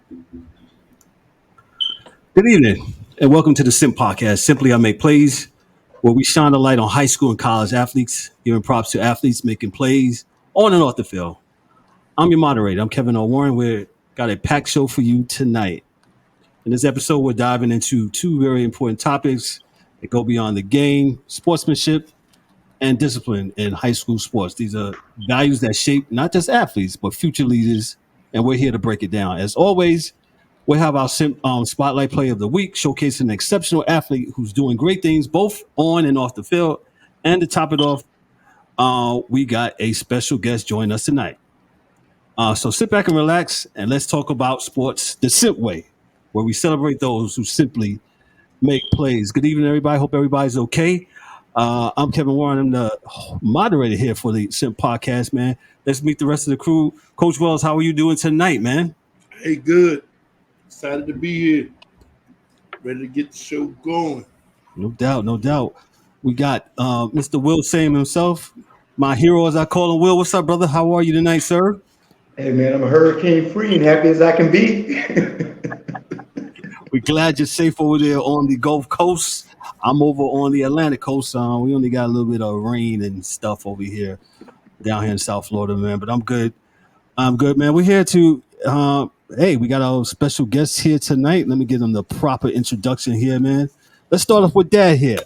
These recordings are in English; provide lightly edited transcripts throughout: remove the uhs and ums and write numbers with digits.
Good evening, and welcome to the SIMP Podcast. Simply, I make plays where we shine a light on high school and college athletes, giving props to athletes making plays on and off the field. I'm your moderator. I'm Kevin O'Warren. We've got a packed show for you tonight. In this episode, we're diving into two very important topics that go beyond the game: sportsmanship and discipline in high school sports. These are values that shape not just athletes, but future leaders, and we're here to break it down. As always, we have our Spotlight Player of the Week, showcasing an exceptional athlete who's doing great things both on and off the field. And to top it off, we got a special guest joining us tonight. So sit back and relax, and let's talk about sports the SIMP way, where we celebrate those who simply make plays. Good evening, everybody. Hope everybody's okay. I'm Kevin Warren. I'm the moderator here for the SIMP podcast, man. Let's meet the rest of the crew. Coach Wells, how are you doing tonight, man? Hey, good. Excited to be here. Ready to get the show going. No doubt, no doubt. We got Mr. Will Same himself, my hero, as I call him. Will, what's up, brother? How are you tonight, sir? Hey man, I'm hurricane free and happy as I can be. We're glad you're safe over there on the Gulf Coast. I'm over on the Atlantic Coast. We only got a little bit of rain and stuff over here, down here in South Florida, man. But I'm good. I'm good, man. We're here to, hey, we got our special guest here tonight. Let me give them the proper introduction here, man. Let's start off with Dad here.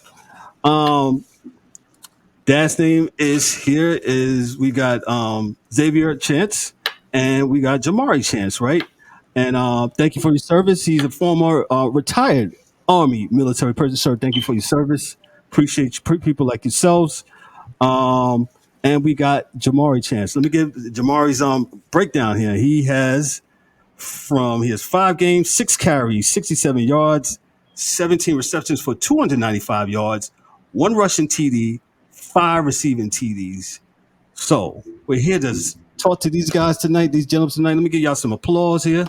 Dad's name is we got Xavier Chance and we got Jamari Chance, right? And thank you for your service. He's a former retired Army military person, sir. Thank you for your service. Appreciate people like yourselves. And we got Jamari Chance. Let me give Jamari's breakdown here. He has 5 games, 6 carries, 67 yards, 17 receptions for 295 yards, 1 rushing TD, 5 receiving TDs. So we're here to talk to these guys tonight, these gentlemen tonight. Let me give y'all some applause here.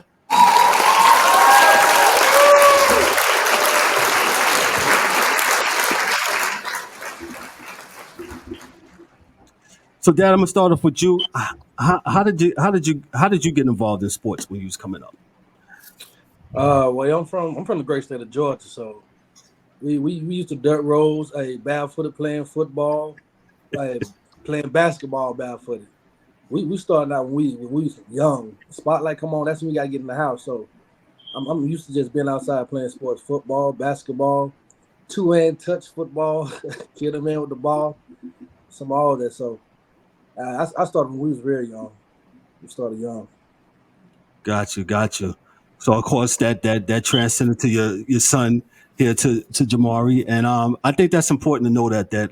So, Dad, I'm gonna start off with you. How did you get involved in sports when you was coming up? Well, I'm from the great state of Georgia, so we used to dirt roads, barefooted playing football, playing basketball barefooted. We started out when we was young. Spotlight, come on, that's when we gotta get in the house. So I'm used to just being outside playing sports, football, basketball, 2-hand touch football, kill a man with the ball, some all of that. So. I started when we was very young. We started young. Got you. So of course that transcended to your son here to Jamari, and I think that's important to know that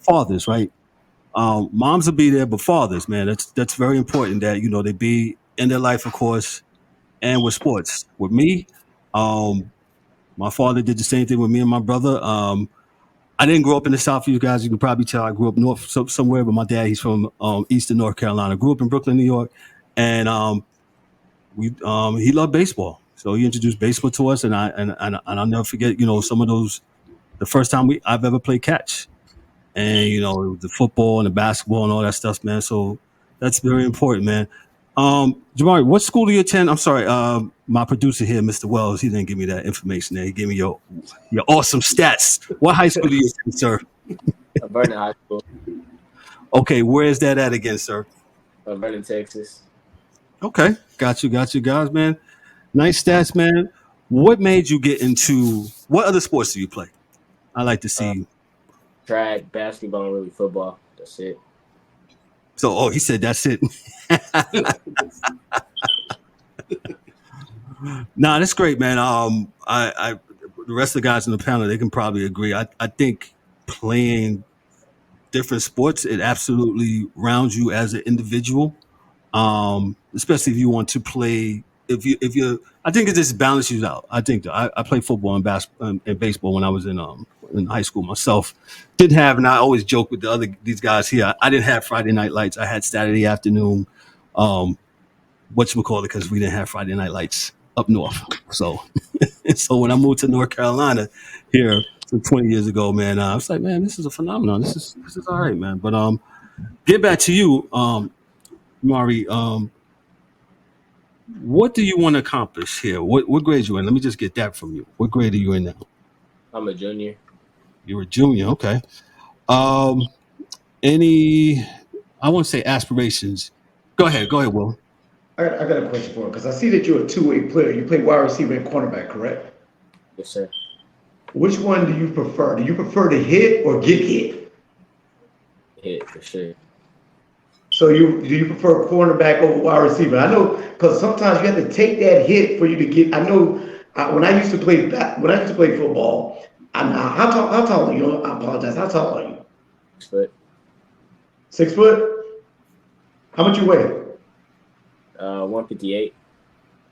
fathers, right? Moms will be there, but fathers, man, that's very important that they be in their life, of course, and with sports. With me, my father did the same thing with me and my brother. I didn't grow up in the South. You guys, you can probably tell I grew up north somewhere, but my dad, he's from Eastern North Carolina. Grew up in Brooklyn, New York, and he loved baseball. So he introduced baseball to us, and I'll never forget. Some of those, the first time I've ever played catch, and the football and the basketball and all that stuff, man. So that's very important, man. Jamari, what school do you attend? I'm sorry, my producer here, Mr. Wells, he didn't give me that information there. He gave me your awesome stats. What high school do you attend, sir? Vernon High School. Okay, where is that at again, sir? Vernon, Texas. Okay, got you, guys, man. Nice stats, man. What made you get into, what other sports do you play? I like to see. Track, basketball, and really football. That's it. So, he said that's it. Nah, that's great, man. I the rest of the guys in the panel, they can probably agree. I think playing different sports, it absolutely rounds you as an individual. Especially if you want to play. If you, I think it just balances you out. I think I played football and baseball when I was in high school myself. Didn't have, and I always joke with these guys here. I didn't have Friday night lights. I had Saturday afternoon. Whatchamacallit, because we didn't have Friday night lights up north. So, so when I moved to North Carolina here 20 years ago, man, I was like, man, this is a phenomenon. This is all right, man. But get back to you, Mari. What do you want to accomplish here? What grade you in? Let me just get that from you. What grade are you in now? I'm a junior. You're a junior, okay. Um, any I won't say aspirations. Go ahead, Will. I got a question for you because I see that you're a two-way player. You play wide receiver and cornerback, correct? Yes, sir. Which one do you prefer? Do you prefer to hit or get hit? Hit for sure. So do you prefer cornerback over wide receiver? I know because sometimes you have to take that hit for you to get. I know when I used to play football. How tall are you? I apologize. How tall are you? 6 foot. 6 foot. How much you weigh? 158.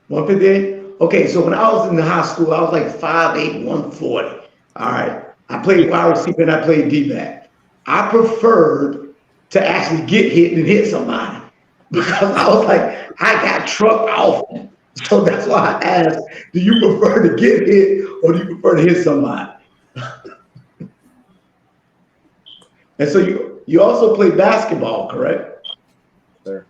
158? Okay, so when I was in the high school, I was like 5'8", 140. All right. I played wide receiver and I played D-back. I preferred to actually get hit and hit somebody because I was like, I got trucked often. So that's why I asked, do you prefer to get hit or do you prefer to hit somebody? And so you also play basketball, correct? Sir.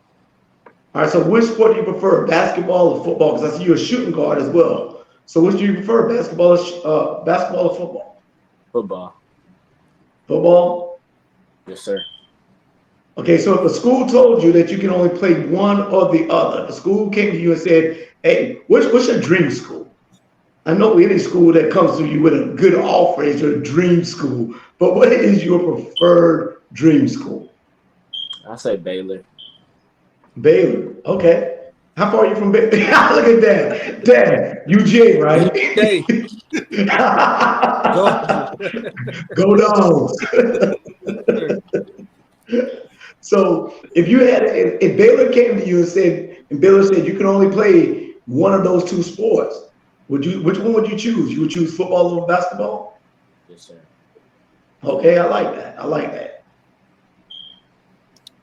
All right, so which sport do you prefer, basketball or football? Because I see you're a shooting guard as well. So which do you prefer, basketball or football? Football. Football? Yes, sir. Okay, so if a school told you that you can only play one or the other, the school came to you and said, hey, what's your dream school? I know any school that comes to you with a good offer is your dream school, but what is your preferred dream school? I say Baylor. Baylor. Okay. How far are you from Baylor? Look at that. Dad, UJ, right? Okay, Georgia. Go dogs. Sir. So if Baylor came to you and Baylor said you can only play one of those two sports, which one would you choose? You would choose football over basketball? Yes, sir. Okay, I like that. I like that.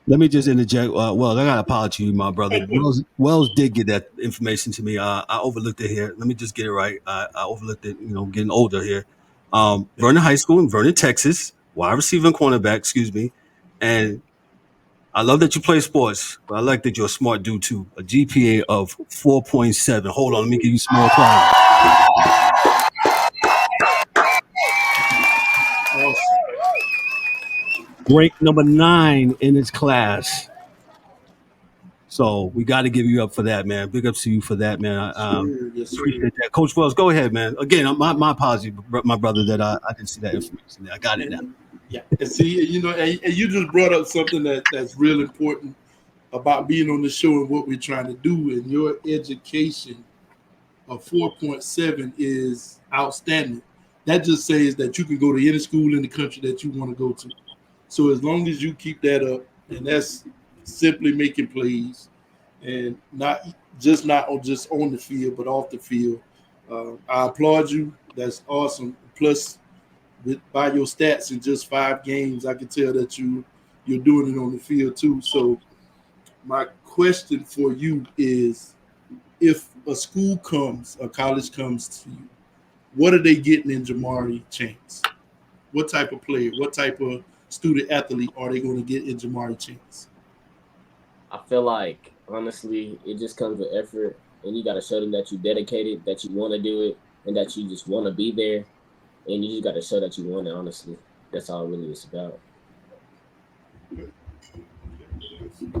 Let me just interject. Well, I got to apologize to you, my brother. Wells did get that information to me. I overlooked it here. Let me just get it right. I overlooked it, getting older here. Vernon High School in Vernon, Texas, wide receiver and cornerback, excuse me. And I love that you play sports, but I like that you're a smart dude too. A GPA of 4.7. Hold on, let me give you small applause. Awesome. Rank number 9 in his class. So we got to give you up for that, man. Big ups to you for that, man. Sir, yes, sir. Appreciate that. Coach Wells, go ahead, man. Again, my apology, my brother, that I didn't see that information. I got it now. And yeah, and see, and you just brought up something that's real important about being on the show and what we're trying to do. And your education of 4.7 is outstanding. That just says that you can go to any school in the country that you want to go to. So as long as you keep that up, and that's simply making plays, and not on the field, but off the field, I applaud you. That's awesome. Plus, by your stats in just 5 games, I can tell that you're doing it on the field too. So my question for you is, if a college comes to you, what are they getting in Jamari Chance? What type of player, what type of student athlete are they going to get in Jamari Chance? I feel like honestly, it just comes with effort, and you got to show them that you dedicated, that you want to do it, and that you just want to be there, and you just got to show that you want it. Honestly, that's all really it's about.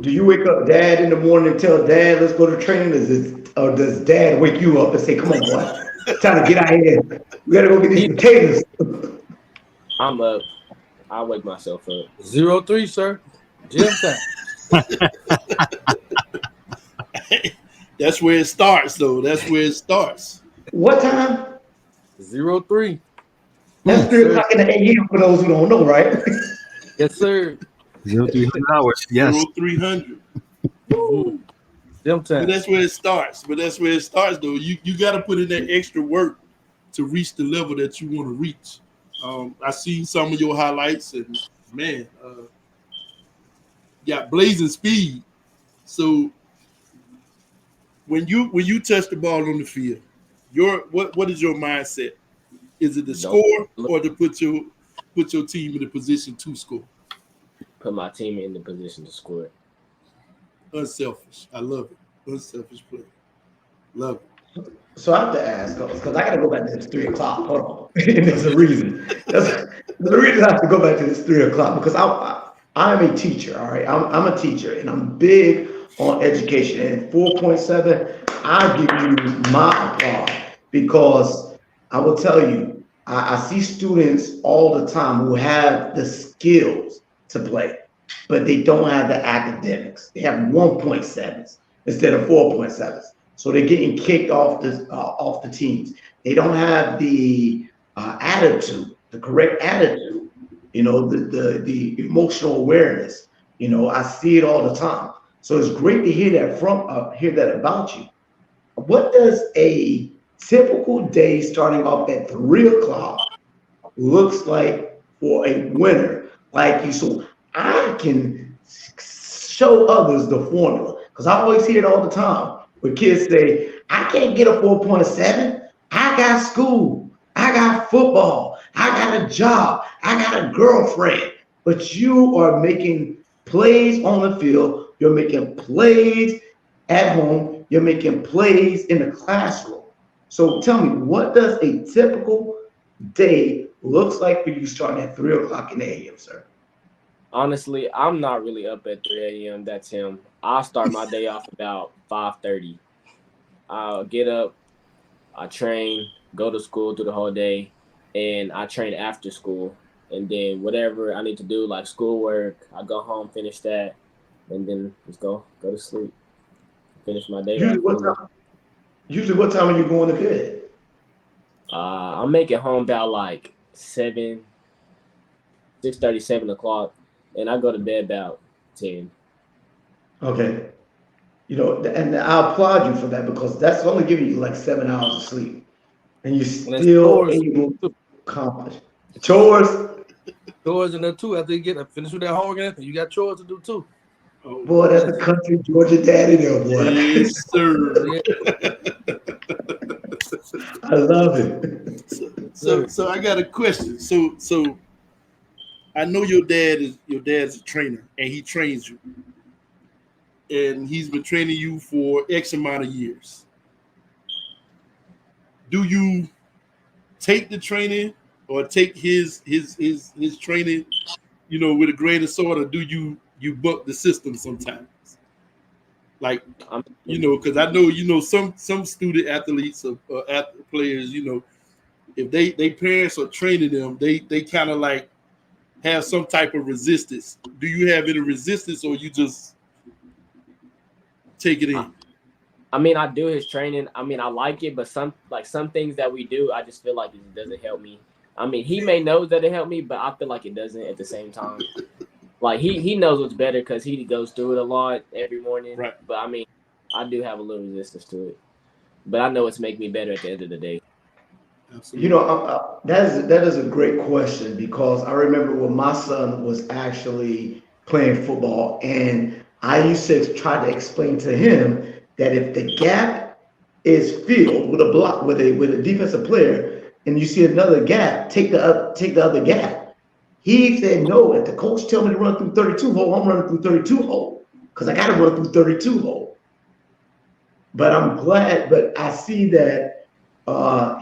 Do you wake up dad in the morning and tell dad, let's go to training? Or does dad wake you up and say, come on, boy, it's time to get out here. We got to go get these potatoes. I'm up. I wake myself up. 03, sir. Gym time. That's where it starts, though. That's where it starts. What time? 03. That's Yes, 3 sir. o'clock in the AM for those who don't know, right? Yes, sir. 0300 hours. Yes. 0300. Mm-hmm. Gym But time. that's where it starts. Though. You got to put in that extra work to reach the level that you want to reach. I seen some of your highlights, and man, got blazing speed. So when you touch the ball on the field, what is your mindset? Is it to Don't score look, or to put your team in a position to score? put my team in the position to score. Unselfish. I love it. Unselfish play. Love it. So I have to ask, because I got to go back to this 3 o'clock. Hold on. And there's a reason. There's a reason I have to go back to this 3 o'clock because I'm a teacher, all right? I'm a teacher and I'm big on education. And 4.7, I give you my applause because I will tell you, I see students all the time who have the skills to play, but they don't have the academics. They have 1.7s instead of 4.7s. So they're getting kicked off the teams. They don't have the attitude, the correct attitude. The emotional awareness. I see it all the time. So it's great to hear that about you. What does a typical day starting off at 3 o'clock looks like for a winner like you? So I can show others the formula because I always hear it all the time where kids say, I can't get a 4.7. I got school, I got football, I got a job, I got a girlfriend. But you are making plays on the field, you're making plays at home, you're making plays in the classroom. So tell me, what does a typical day looks like for you starting at 3 o'clock in the AM, sir? Honestly, I'm not really up at 3 a.m. That's him. I start my day off about 5:30. I'll get up, I train, go to school through the whole day, and I train after school. And then whatever I need to do, like schoolwork, I go home, finish that, and then just go to sleep. Finish my day Usually off. what time? Usually what time are you going to bed? I'm making home about like 6:30, 7 o'clock, and I go to bed about 10. Okay. And I applaud you for that because that's only giving you like 7 hours of sleep, and you're And then still chores, able to accomplish chores. chores in there too. After you get finish with that homework, and everything, you got chores to do too. Oh, Boy, that's a Yes, country Georgia daddy there, boy. yes, sir. yeah, I love it. So, sir. so I got a question. So I know your dad's a trainer and he trains you, and he's been training you for X amount of years. Do you take the training or take his training, with a grain of salt, or do you buck the system sometimes? Like, I'm because I know some student athletes or players, if they parents are training them, they kind of like have some type of resistance. Do you have any resistance, or you just take it I, in? I mean, I do his training. I mean, I like it, but some things that we do, I just feel like it doesn't help me. I mean, he may know that it helped me, but I feel like it doesn't at the same time. Like he knows what's better because he goes through it a lot every morning. Right. But I mean, I do have a little resistance to it. But I know it's make me better at the end of the day. Absolutely. That is a great question because I remember when my son was actually playing football, and I used to try to explain to him that if the gap is filled with a block with a defensive player, and you see another gap, take the other gap. He said, no, if the coach tell me to run through 32 hole, I'm running through 32 hole because I got to run through 32 hole. But I'm glad, but I see that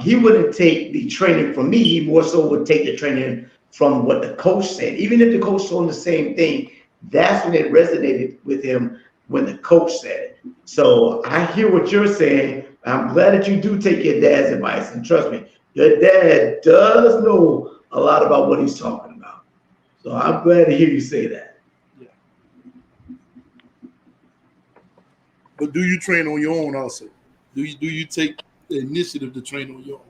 he wouldn't take the training from me. He more so would take the training from what the coach said. Even if the coach told him the same thing, that's when it resonated with him when the coach said it. So I hear what you're saying. I'm glad that you do take your dad's advice. And trust me, your dad does know a lot about what he's talking about. So I'm glad to hear you say that. Yeah. But do you train on your own also? Do you take the initiative to train on your own?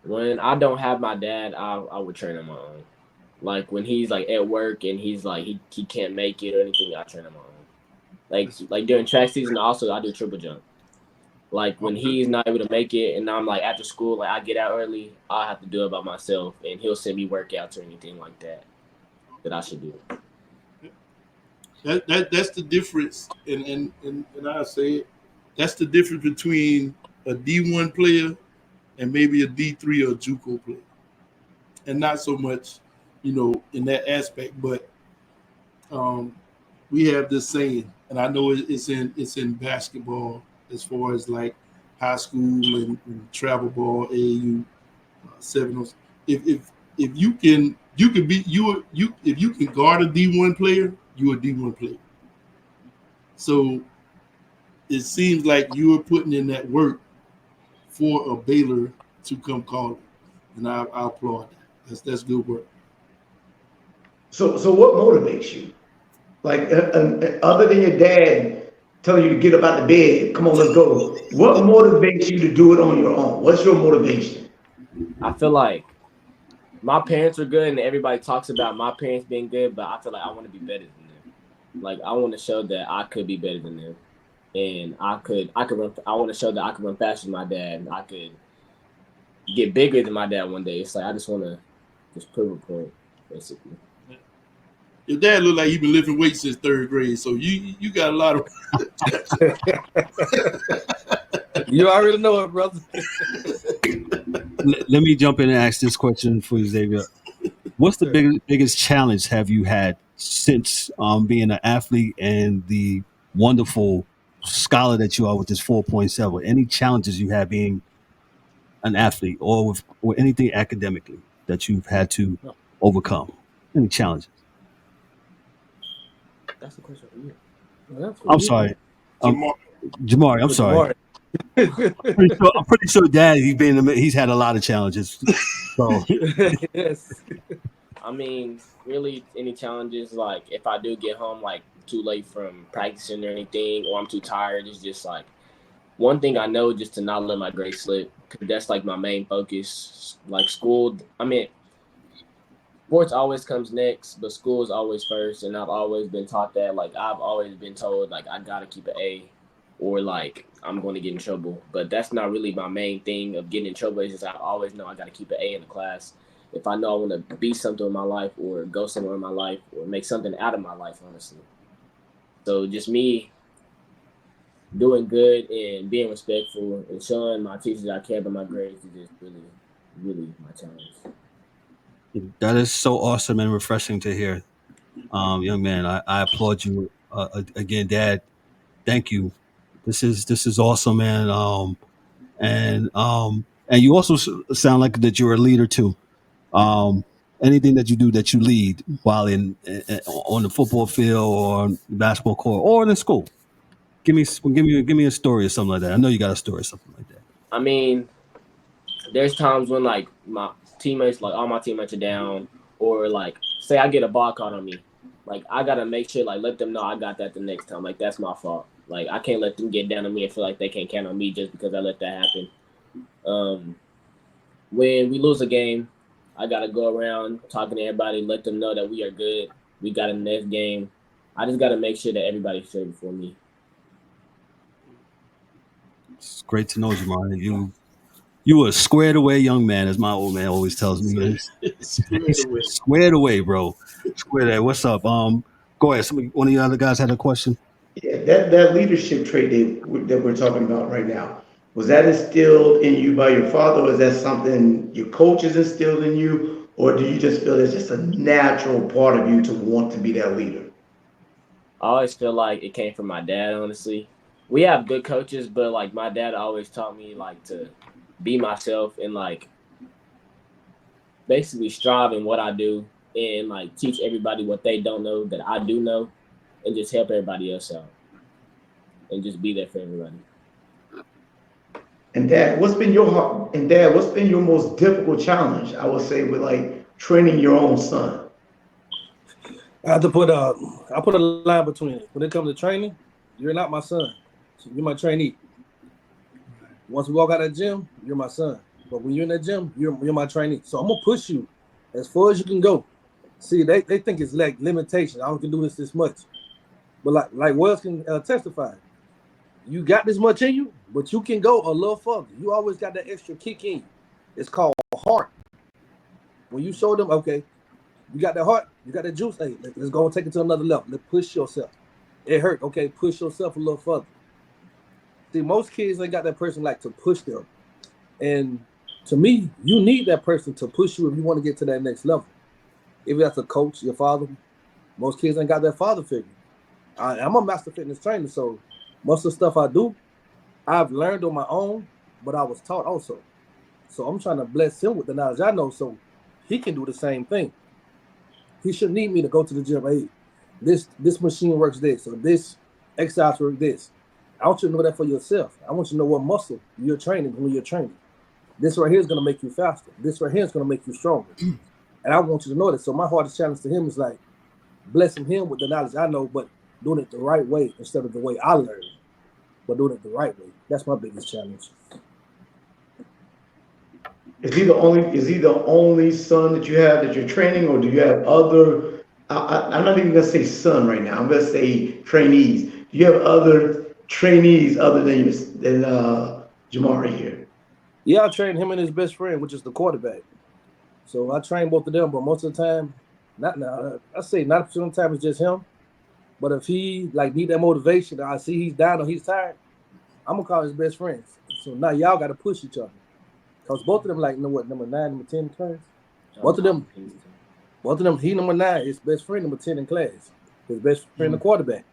When I don't have my dad, I would train on my own. Like when he's like at work and he's like he can't make it or anything, I train on my own. Like during track season, also I do triple jump. Like when Okay. he's not able to make it, and I'm like after school, like I get out early, I have to do it by myself, and he'll send me workouts or anything like that I should do. That's the difference, and I say it. That's the difference between a D1 player and maybe a D3 or a JUCO player, and not so much, in that aspect. But um, we have this saying, and I know it's in basketball as far as like high school and travel ball, AAU, 7. If you can if you can guard a D1 player, you're a D1 player. So it seems like you are putting in that work for a Baylor to come call it, and I applaud that. That's good work. So what motivates you? Like, other than your dad telling you to get up out of bed, come on, let's go. What motivates you to do it on your own? What's your motivation? I feel like my parents are good, and everybody talks about my parents being good, but I feel like I want to be better than them. Like, I want to show that I could be better than them, and I could run. I want to show that I could run faster than my dad, and I could get bigger than my dad one day. It's like I just want to just prove a point, basically. Your dad looked like he been lifting weights since 3rd grade, so you got a lot of. You already know it, brother. Let me jump in and ask this question for you, Xavier. What's the biggest challenge have you had since being an athlete and the wonderful scholar that you are with this 4.7? Any challenges you have being an athlete or with anything academically that you've had to overcome? Any challenges? That's the question for you. I'm sorry. Jamari, I'm sorry. Jamari. I'm pretty sure Dad, he's had a lot of challenges. So Yes. I mean, really, any challenges, like if I do get home like too late from practicing or anything, or I'm too tired, it's just like one thing I know, just to not let my grades slip, because that's like my main focus. Like school, I mean, sports always comes next, but school is always first, and I've always been taught that. Like I've always been told, like I gotta keep an A, or like I'm going to get in trouble. But that's not really my main thing of getting in trouble. It's just I always know I gotta keep an A in the class. If I know I want to be something in my life, or go somewhere in my life, or make something out of my life, honestly. So just me doing good and being respectful and showing my teachers I care about my grades is just really, really my challenge. that is so awesome and refreshing to hear. Young man, I applaud you again, Dad. Thank you. This is awesome, man. And you also sound like that you're a leader too. Um, Anything that you do that you lead while on the football field or on the basketball court or in the school. Give me a story or something like that. I know you got a story or something like that. I mean, there's times when like my teammates, like all my teammates are down, or like say I get a ball caught on me, like I gotta make sure like let them know I got that the next time. Like that's my fault. Like I can't let them get down on me and feel like they can't count on me just because I let that happen. When we lose a game, I gotta go around talking to everybody, let them know that we are good. We got in the next game. I just gotta make sure that everybody's straight before me. It's great to know, Jamari. You were a squared away young man, as my old man always tells me. Squared away. Squared away, bro. Squared away. What's up? Go ahead. One of the other guys had a question. Yeah, that leadership trait that we're talking about right now, was that instilled in you by your father, or is that something your coaches instilled in you, or do you just feel it's just a natural part of you to want to be that leader? I always feel like it came from my dad, honestly. We have good coaches, but like my dad always taught me like to be myself and like basically strive in what I do and like teach everybody what they don't know that I do know and just help everybody else out and just be there for everybody. And Dad, what's been your most difficult challenge, I would say, with like training your own son? I have to put a line between it. When it comes to training, you're not my son. So you're my trainee. Once we walk out of the gym, you're my son. But when you're in the gym, you're my trainee. So I'm gonna push you as far as you can go. See, they think it's like limitation. I can do this much. But like Wells can testify, you got this much in you, but you can go a little further. You always got that extra kick in you. It's called heart. When you show them, okay, you got that heart, you got that juice. Hey, let's go and take it to another level. Let's push yourself. It hurt. Okay, push yourself a little further. See, most kids ain't got that person like to push them. And to me, you need that person to push you if you want to get to that next level. If that's a coach, your father, most kids ain't got that father figure. I'm a master fitness trainer, so most of the stuff I do, I've learned on my own, but I was taught also. So I'm trying to bless him with the knowledge I know so he can do the same thing. He shouldn't need me to go to the gym. Hey, this machine works this, or this exercise works this. I want you to know that for yourself. I want you to know what muscle you're training when you're training. This right here is going to make you faster. This right here is going to make you stronger. And I want you to know that. So my hardest challenge to him is like blessing him with the knowledge I know, but doing it the right way instead of the way I learned, but doing it the right way. That's my biggest challenge. Is he the only son that you have that you're training, or do you have other? I'm not even gonna say son right now. I'm gonna say trainees. Do you have other trainees other than Jamari here? Yeah, I trained him and his best friend, which is the quarterback. So I train both of them, but most of the time, not now. I say 90% of the time it's just him. But if he like need that motivation, I see he's down or he's tired, I'm gonna call his best friends. So now y'all got to push each other, cause both of them like number 9, number 10 in class. Both of them, he number 9, his best friend number 10 in class, his best friend the quarterback,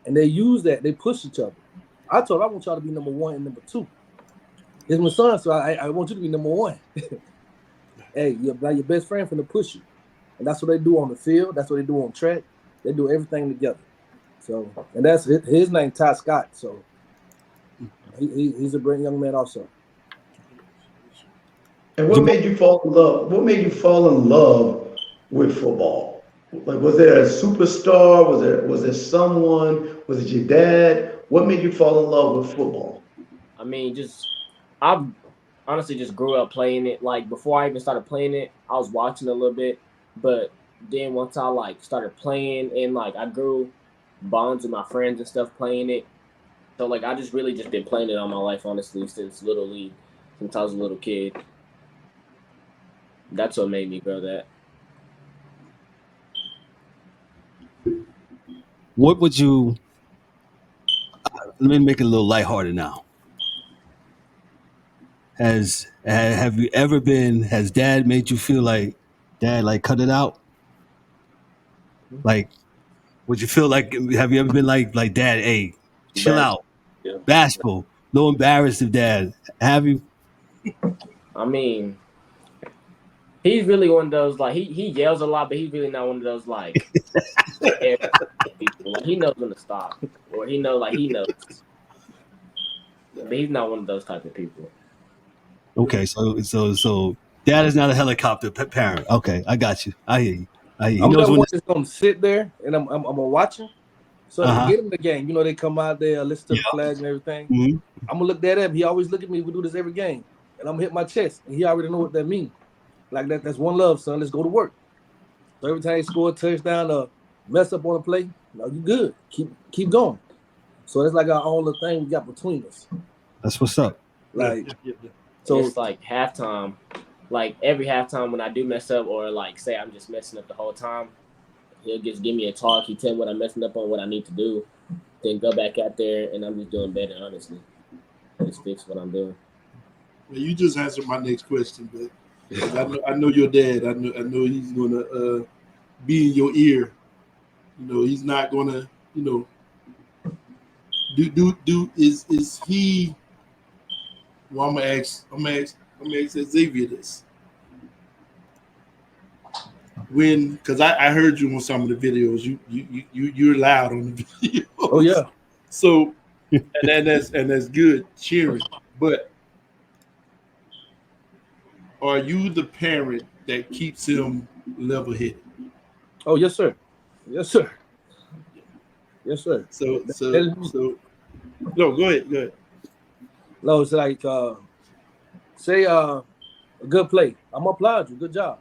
and they use that. They push each other. I told him I want y'all to be number 1 and number 2. It's my son, so I want you to be number 1. Hey, you're your best friend finna push you, and that's what they do on the field. That's what they do on track. They do everything together. So, and that's his name, Ty Scott. So, he's a brilliant young man also. And what made you fall in love? What made you fall in love with football? Like, was there a superstar? Was there someone? Was it your dad? What made you fall in love with football? I mean, I honestly just grew up playing it. Like before I even started playing it, I was watching a little bit, but then once I like started playing and like I grew bonds with my friends and stuff playing it. So like I just really just been playing it all my life, honestly, since little league, since I was a little kid. That's what made me grow that. What would you? Let me make it a little lighthearted now. Have you ever been? Has Dad made you feel like, Dad, like cut it out? Like, would you feel like? Have you ever been like Dad? Hey, chill out. Yeah. Bashful, no embarrassive Dad. Have you? I mean, he's really one of those like he yells a lot, but he's really not one of those like people. Like he knows when to stop, or he knows. But he's not one of those type of people. Okay, so Dad is not a helicopter parent. Okay, I got you. I hear you. He I'm knows the when. one that's gonna sit there and I'm gonna watch him. So to Uh-huh. get him the game, they come out there, listen to the Yeah. flags and everything. Mhm. I'm gonna look that up. He always look at me. We do this every game, and I'm gonna hit my chest, and he already know what that means. Like that's one love, son. Let's go to work. So every time he score a touchdown or mess up on a play, you good. Keep going. So it's like our own little thing we got between us. That's what's up. Like So it's like halftime. Like every halftime when I do mess up or like say I'm just messing up the whole time, he'll just give me a talk. He tell me what I'm messing up on, what I need to do, then go back out there and I'm just doing better, honestly. Just fix what I'm doing. Well, you just answered my next question, but I know your dad. I know he's gonna be in your ear. He's not gonna. Is he? Well, I'm gonna ask Xavier this. Because I heard you on some of the videos. You're loud on the videos. Oh yeah. So and that's good cheering. But are you the parent that keeps him level-headed? Oh yes, sir. Yes, sir. Yes, sir. So no, go ahead. No, it's like say a good play. I'm gonna applaud you. Good job.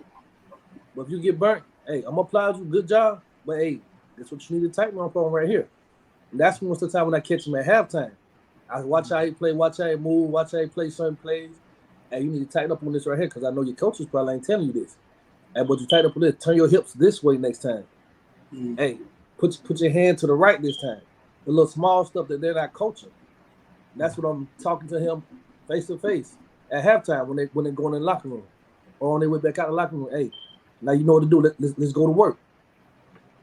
But if you get burnt, hey, I'm gonna applaud you. Good job. But hey, that's what you need to tighten up on right here. And that's most of the time when I catch him at halftime. I watch how he play, watch how he move, watch how he play certain plays. Hey, you need to tighten up on this right here because I know your coaches probably ain't telling you this. Hey, but you tighten up on this. Turn your hips this way next time. Mm-hmm. Hey, put your hand to the right this time. The little small stuff that they're not coaching. And that's what I'm talking to him face to face at halftime when they're going in the locker room or on their way back out of the locker room. Hey, now you know what to do. Let's go to work.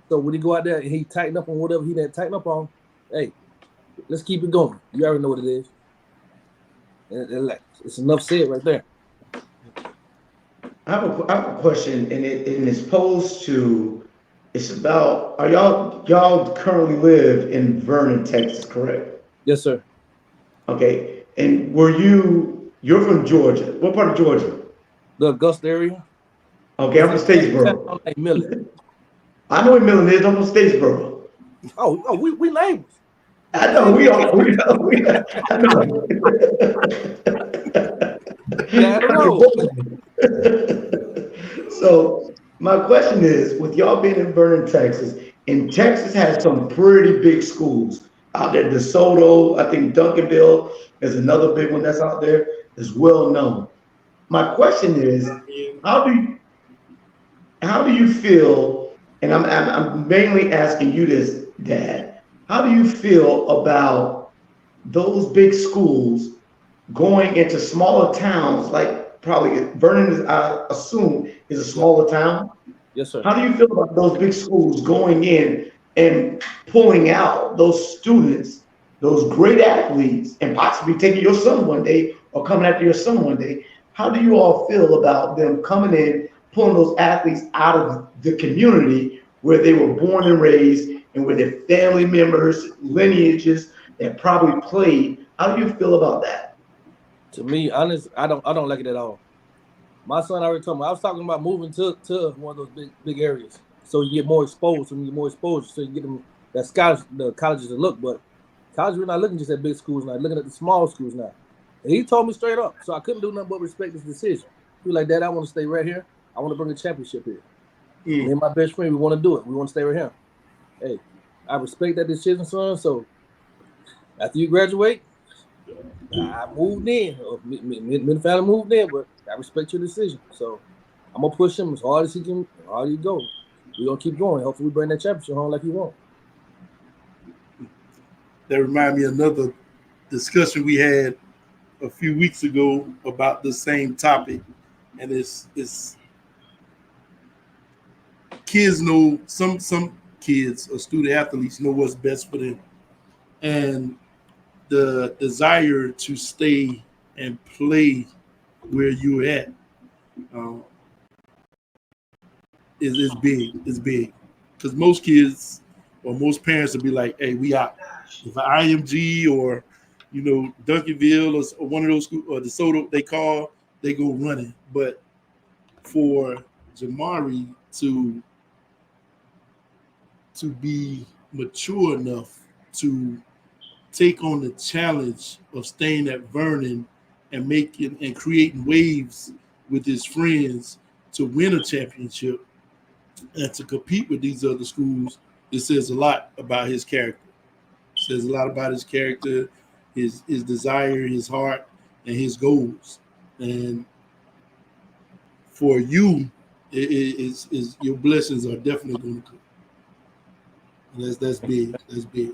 So when he go out there and he tighten up on whatever he didn't tighten up on, hey, let's keep it going. You already know what it is. It's enough said right there. I have a question, and it's posed to. It's about. Are y'all currently live in Vernon, Texas, correct? Yes, sir. Okay. And you're from Georgia? What part of Georgia? The Augusta area. Okay, I'm from It's a Statesboro. town like Millen. I know where Millen is. I'm from Statesboro. Oh, we neighbors. I know we are. I know. Down the road. So my question is, with y'all being in Vernon, Texas, and Texas has some pretty big schools out there. DeSoto, I think Duncanville is another big one that's out there, is well known. My question is, how do you feel? And I'm mainly asking you this, Dad. How do you feel about those big schools going into smaller towns, like probably Vernon is, I assume, is a smaller town? Yes, sir. How do you feel about those big schools going in and pulling out those students, those great athletes, and possibly taking your son one day or coming after your son one day? How do you all feel about them coming in, pulling those athletes out of the community where they were born and raised and where their family members, lineages that probably played? How do you feel about that? To me, honest, I don't like it at all. My son already told me I was talking about moving to one of those big areas, so you get more exposed. So you get more exposure, so you get them that the colleges to look. But colleges we're not looking just at big schools now, looking at the small schools now. And he told me straight up, so I couldn't do nothing but respect his decision. He was like, "Dad, I want to stay right here. I want to bring a championship here. Me and my best friend, we want to do it. We want to stay right here." Hey, I respect that decision, son. So after you graduate, I moved in. Me and the family moved in, but I respect your decision. So I'm gonna push him as hard as he can. Hard he go. We're gonna keep going. Hopefully, we bring that championship home like he want. That reminds me of another discussion we had a few weeks ago about the same topic, and it's kids know some kids or student athletes know what's best for them, and the desire to stay and play where you're at is big. It's big because most kids or most parents will be like, "Hey, we out." If an IMG or Duncanville or one of those schools or DeSoto they go running. But for Jamari to be mature enough to take on the challenge of staying at Vernon and making and creating waves with his friends to win a championship and to compete with these other schools, it says a lot about his character. It says a lot about his character, his desire, his heart, and his goals. And for you, is your blessings are definitely going to come. And that's big. That's big.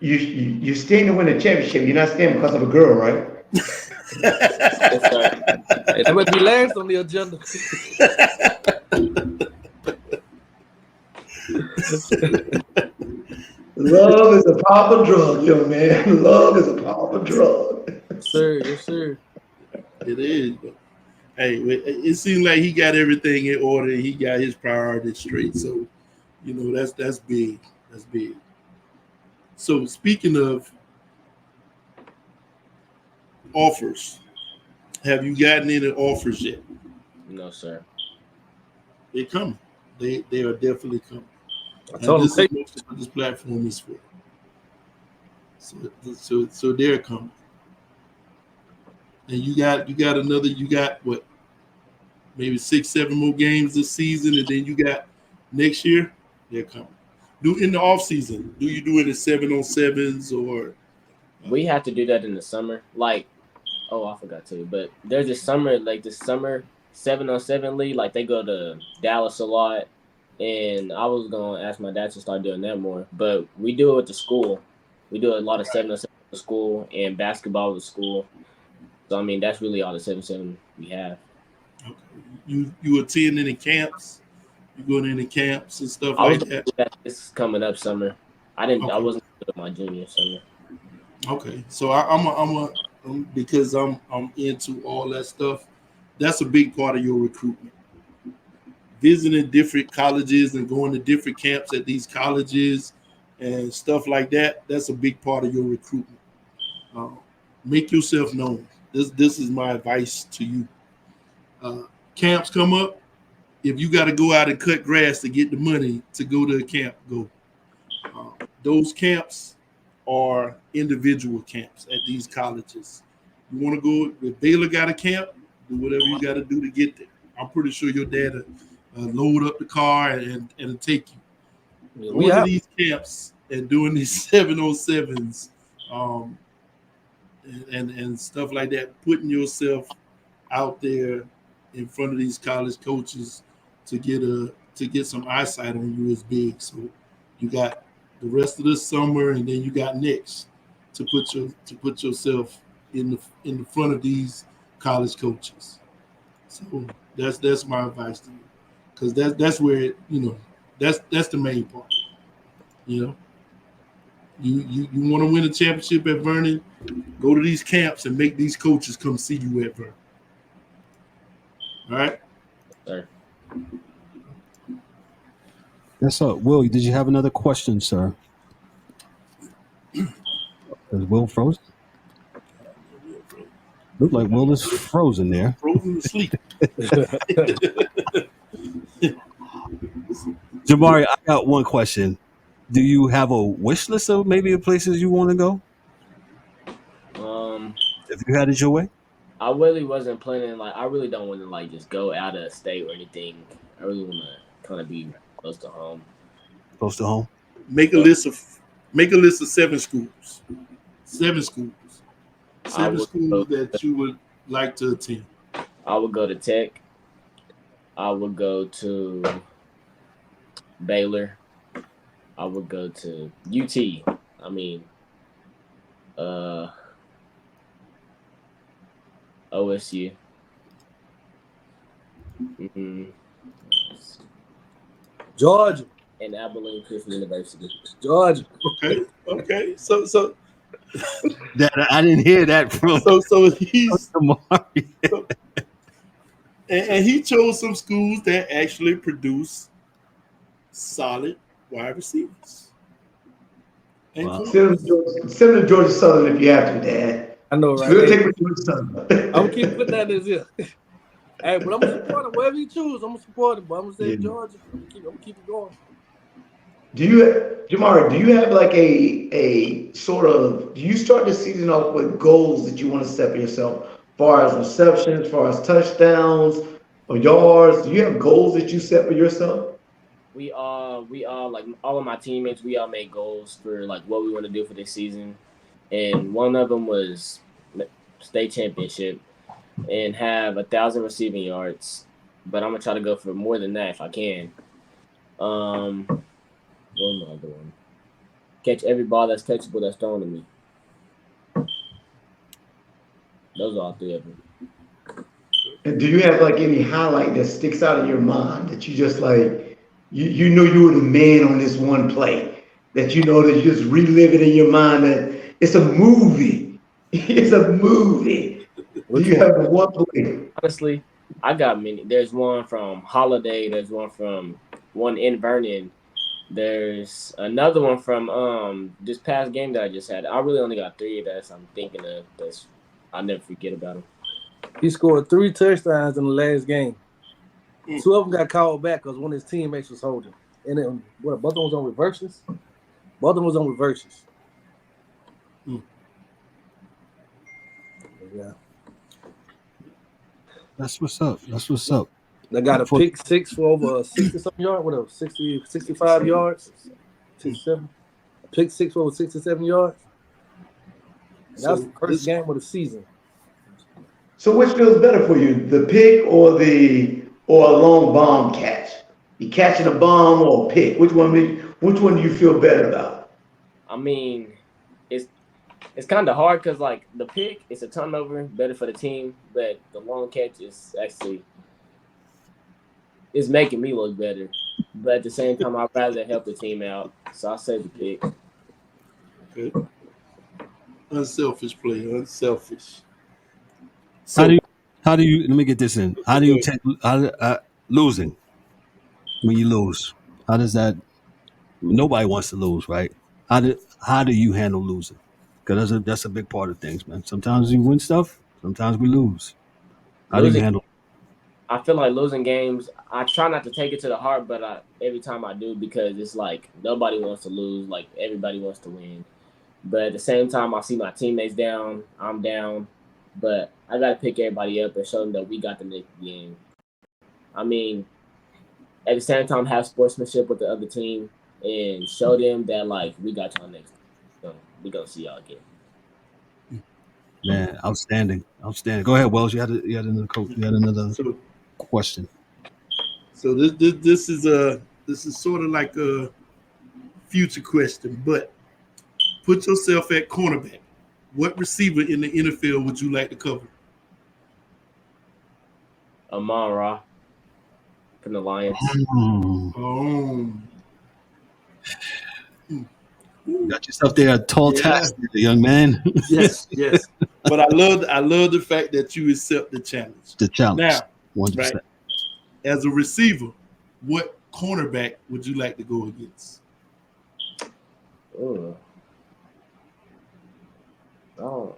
You're staying to win a championship. You're not staying because of a girl, right? Yes, sir. Hey, that might be last on the agenda. Love is a powerful drug, young man. Love is a powerful drug. Yes, sir. It is. But hey, it seems like he got everything in order. He got his priorities straight. So, that's big. That's big. So speaking of offers, have you gotten any offers yet? No, sir. They're coming. They are definitely coming. I told and him, this is what this platform is for. So they're coming. And you got what, maybe 6-7 more games this season, and then you got next year, they're coming. In the off season, do you do it at 7-on-7s or? We have to do that in the summer. Like, I forgot to. But there's this summer 7-on-7 league. Like they go to Dallas a lot, and I was gonna ask my dad to start doing that more. But we do it with the school. We do a lot of 7-on-7 with the school and basketball with the school. So I mean, that's really all the 7-on-7 we have. Okay. You attend any camps? You going into camps and stuff like that? This is coming up summer. I didn't. Okay. I wasn't good at my junior summer. Okay, so because I'm into all that stuff. That's a big part of your recruitment. Visiting different colleges and going to different camps at these colleges and stuff like that. That's a big part of your recruitment. Uh, make yourself known. This is my advice to you. Uh, Camps come up. If you got to go out and cut grass to get the money to go to a camp, go. Uh, those camps are individual camps at these colleges. You want to go, if Baylor got a camp, do whatever you got to do to get there. I'm pretty sure your dad will load up the car and take you. Yeah, we Going to out. these camps and doing these 707s um, and stuff like that, putting yourself out there in front of these college coaches to get some eyesight on you is big. So you got the rest of the summer, and then you got next to put yourself in the front of these college coaches. So that's my advice to you, because that's where that's the main part. You know, you want to win a championship at Vernon, go to these camps and make these coaches come see you at Vernon. All right. Sir. Yes, sir. Will, did you have another question, sir? Is Will frozen? Look like Will is frozen there. Frozen to sleep. Jamari, I got one question. Do you have a wish list of maybe the places you want to go Um, if you had it your way? I really wasn't planning. Like, I really don't want to like just go out of state or anything. I really want to kind of be close to home. Close to home? Make a list of 7 schools. 7 schools. I Seven would schools go. that you would like to attend. I would go to Tech. I would go to Baylor. I would go to UT. I mean, uh, OSU. Mm-hmm. Georgia. And Abilene Christian University. Georgia. Okay. So That I didn't hear that from he's Jamari. and he chose some schools that actually produce solid wide receivers. And Wow. Send him to Georgia Southern if you have to, Dad. I know, right? We'll Hey, take him to Georgia Southern. I'm gonna keep putting that in here. Hey, but I'm gonna support him. Whatever you choose, I'm gonna support him. But I'm gonna say Georgia. I'm gonna keep it going. Jamari, do you have like a sort of, do you start the season off with goals that you want to set for yourself, as far as receptions, as far as touchdowns or yards? Do you have goals that you set for yourself? We all like all of my teammates. We all made goals for like what we want to do for this season, and one of them was state championship and have 1,000 receiving yards. But I'm gonna try to go for more than that if I can. What am I doing? Catch every ball that's catchable that's thrown to me. Those are all 3 of them. And do you have like any highlight that sticks out in your mind that you just like, you know you were the man on this one play, that you know that you just relive it in your mind that it's a movie. It's a movie. Do you have the one play? Honestly, I got many. There's one from Holiday. There's one in Vernon. There's another one from this past game that I just had. I really only got 3 that I'm thinking of. That's I'll never forget about them. He scored 3 touchdowns in the last game. 2 of them got called back because one of his teammates was holding. And then both of them was on reverses. Both of them was on reverses. Yeah. That's what's up. That's what's up. They got a pick 6 for over 60-something yards. Whatever, 60, 65 yards. 67. A pick 6 for over 67 yards. That was the first game of the season. So which feels better for you, the pick or a long bomb catch? You catching a bomb or a pick? Which one do you feel better about? I mean, it's kind of hard because like the pick, it's a turnover, better for the team, but the long catch is actually it's making me look better. But at the same time, I'd rather help the team out, so I'll say the pick. Good. Unselfish player, unselfish. How do So you, how do you, let me get this in. How do you take, losing when you lose? How does that, nobody wants to lose, right? How do you handle losing? Because that's a big part of things, man. Sometimes you win stuff, sometimes we lose. How do you Losing, handle? I feel like losing games. I try not to take it to the heart, but every time I do, because it's like nobody wants to lose. Like everybody wants to win. But at the same time, I see my teammates down. I'm down, but I gotta pick everybody up and show them that we got the next game. I mean, at the same time, have sportsmanship with the other team and show them that like we got y'all next. So we gonna see y'all again. Man, outstanding, outstanding. Go ahead, Wells. You had another coach. You had another so question. so this is sort of like a future question, but put yourself at cornerback. What receiver in the NFL would you like to cover? Amon Ra from the Lions. Oh, Got yourself there a tall yeah. task, young man. Yes, yes. But I love the fact that you accept the challenge. The challenge, Now, 100%. right, as a receiver, what cornerback would you like to go against? Ooh. Oh.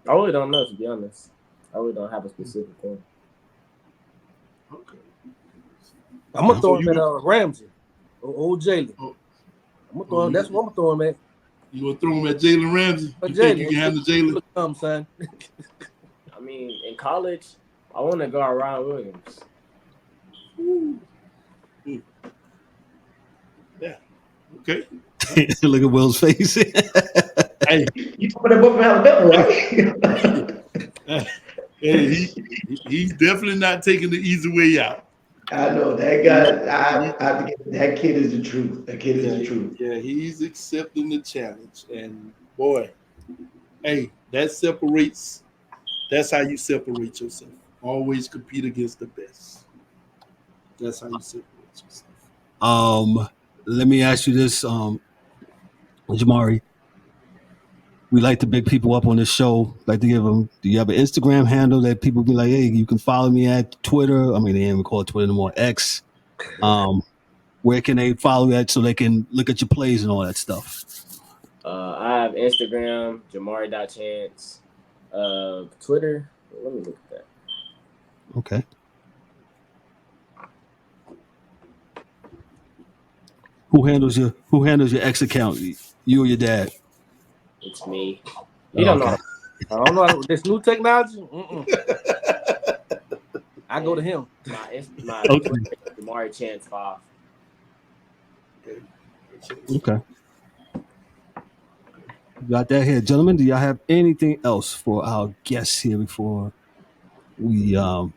I really don't know, to be honest. I really don't have a specific one. Okay. I'm gonna throw So him at Ramsey or old Jalen. Oh. I'm gonna throw him. That's what I'm gonna throw him at. You gonna throw him at Jalen Ramsey? But You think Jalen, you can handle Jalen? come, son. I mean, in college, I want to go around Williams. Ooh. Yeah. Okay. Look at Will's face. Hey, You talking about boy from Alabama, right? hey, he's definitely not taking the easy way out. I know that guy. That kid is the truth. That kid is the truth. Yeah, he's accepting the challenge, and boy, hey, that separates. That's how you separate yourself. Always compete against the best. That's how you separate yourself. Let me ask you this, Jamari. We like to big people up on this show. Like to give them. Do you have an Instagram handle that people be like, hey, you can follow me at Twitter? I mean, they didn't even call it Twitter anymore. X. Where can they follow that so they can look at your plays and all that stuff? I have Instagram, Jamari.Chance. Twitter. Let me look at that. Okay. Who handles your X account? You or your dad? It's me. He don't know. I don't know this new technology. I go to him. My Okay. Twitter is Jamari Chance 5. Okay. Got that here. Gentlemen, do y'all have anything else for our guests here before we go?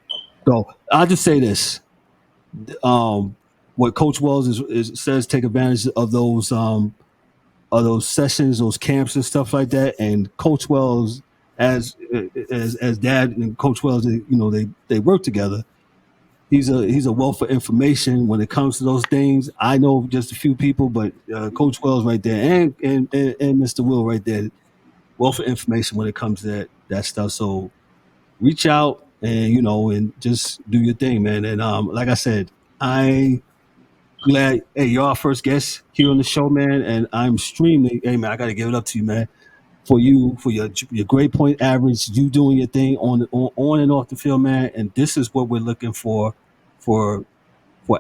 I'll just say this. What Coach Wells says, take advantage of those sessions, those camps and stuff like that. And Coach Wells, as Dad and Coach Wells, they work together. He's a wealth of information when it comes to those things. I know just a few people, but Coach Wells right there, and Mr. Will right there, wealth of information when it comes to that stuff. So reach out and just do your thing, man. And like I said, I glad, hey, you're our first guest here on the show, man, and I'm extremely, hey, man, I got to give it up to you, man, for your grade point average, you doing your thing on and off the field, man, and this is what we're looking for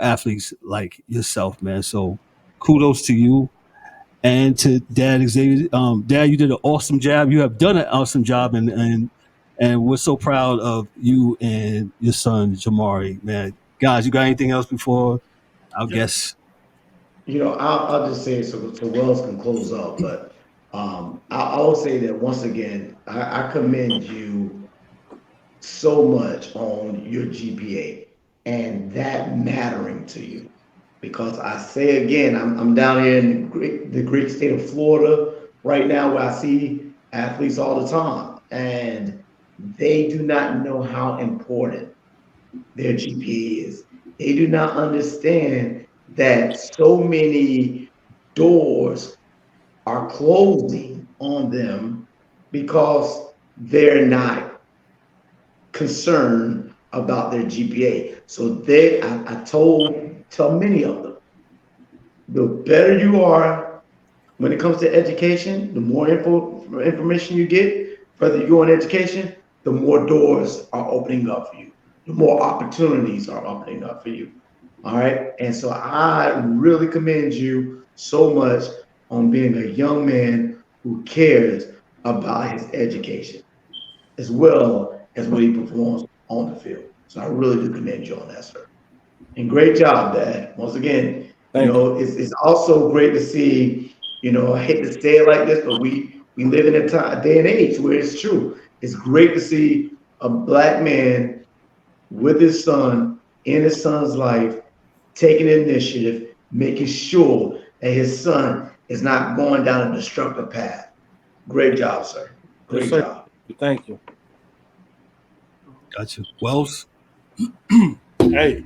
athletes like yourself, man. So kudos to you and to Dad Xavier. Dad, you did an awesome job. You have done an awesome job, and we're so proud of you and your son Jamari, man. Guys, you got anything else before our guests? I'll just say so Wells can close up, but I'll say that once again, I commend you so much on your GPA and that mattering to you. Because I say again, I'm down here in the great state of Florida right now where I see athletes all the time, and they do not know how important their GPA is. They do not understand that so many doors are closing on them because they're not concerned about their GPA. So I tell many of them, the better you are when it comes to education, the more information you get, further you go in education, the more doors are opening up for you, the more opportunities are opening up for you. All right. And so I really commend you so much on being a young man who cares about his education as well as what he performs on the field. So I really do commend you on that, sir. And great job, Dad. Once again, Thank you. it's also great to see, I hate to say it like this, but we live in a time, day and age where it's true. It's great to see a black man with his son in his son's life, taking initiative, making sure that his son is not going down a destructive path. Great job, sir. Yes, Great sir. job. Thank you. Gotcha. Wells, Hey,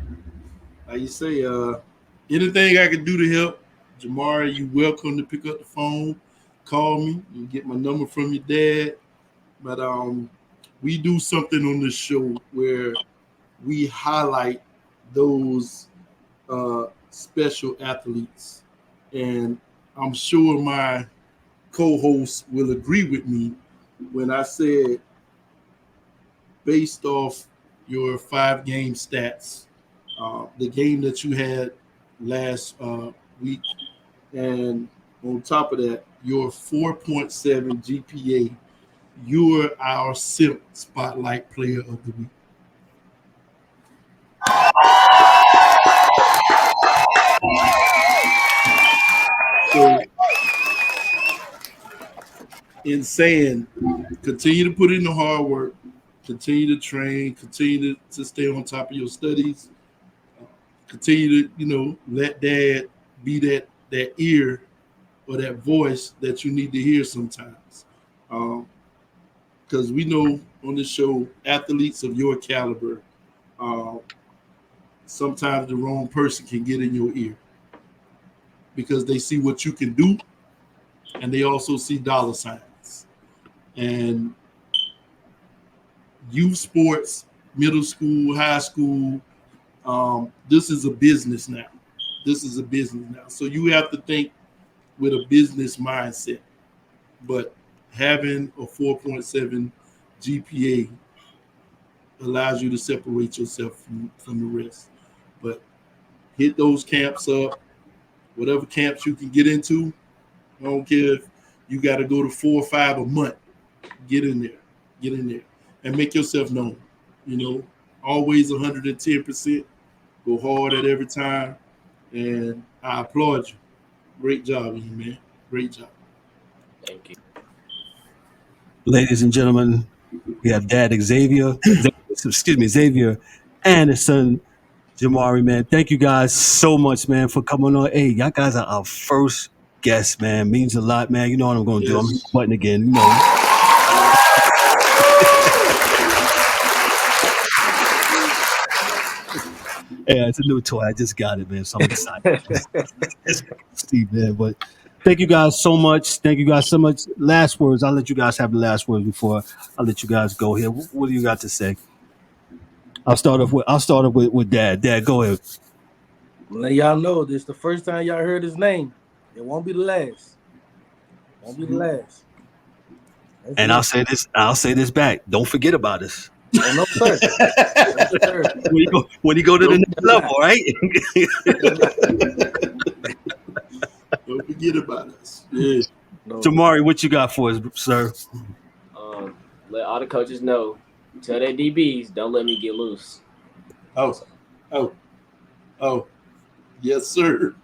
like you say, anything I can do to help, Jamari, you welcome to pick up the phone, call me, you get my number from your dad. But we do something on this show where we highlight those special athletes, and I'm sure my co-host will agree with me when I said, based off your 5 game stats, the game that you had last week, and on top of that, your 4.7 GPA, you're our SIMP Spotlight Player of the Week. So, in saying, continue to put in the hard work, continue to train, continue to stay on top of your studies, continue to, let dad be that ear or that voice that you need to hear sometimes. Because we know on this show, athletes of your caliber, uh, sometimes the wrong person can get in your ear because they see what you can do and they also see dollar signs. And youth sports, middle school, high school, this is a business now. This is a business now. So you have to think with a business mindset. But having a 4.7 GPA allows you to separate yourself from the rest. But hit those camps up, whatever camps you can get into. I don't care if you got to go to 4 or 5 a month. Get in there. Get in there. And make yourself known. Always 110%. Go hard at every time. And I applaud you. Great job, man. Great job. Thank you. ladies and gentlemen, we have Dad Xavier, and his son Jamari, man. Thank you guys so much, man, for coming on. Hey, y'all guys are our first guest, man. Means a lot, man. You know what I'm going to do. I'm hitting Yes. the button again. You know. Yeah, it's a new toy. I just got it, man. So I'm excited. Steve, man. But thank you guys so much. Thank you guys so much. Last words. I'll let you guys have the last words before I let you guys go here. What do you got to say? I'll start off with Dad. Dad, go ahead. Let y'all know this the first time y'all heard his name. It won't be the last. Won't be the last. That's And it. I'll say this back. Don't forget about us. Oh no, sir. No, sir. When you go to the Don't, next level, right? don't forget about us. Yeah. No. Jamari, what you got for us, sir? Um, Let all the coaches know. Tell their DBs, don't let me get loose. Oh, oh, oh. Yes, sir.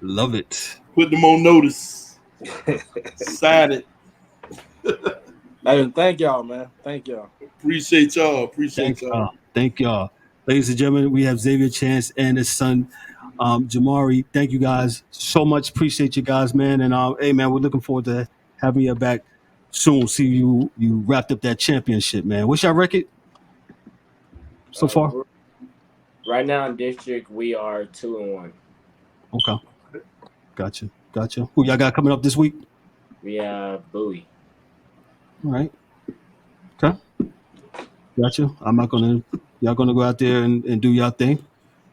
Love it. Put them on notice. Sign it. Hey, thank y'all, man. Thank y'all. Appreciate y'all. Appreciate Thank y'all. y'all. Thank y'all. Ladies and gentlemen, we have Xavier Chance and his son, Jamari. Thank you guys so much. Appreciate you guys, man. And hey, man, we're looking forward to having you back soon. See you wrapped up that championship, man. What's your record so far? We're- Right now in district, we are 2-1. Okay, gotcha. Gotcha. Who y'all got coming up this week? We have Bowie. All right. Okay. Gotcha. I'm not gonna. Y'all gonna go out there and do y'all thing.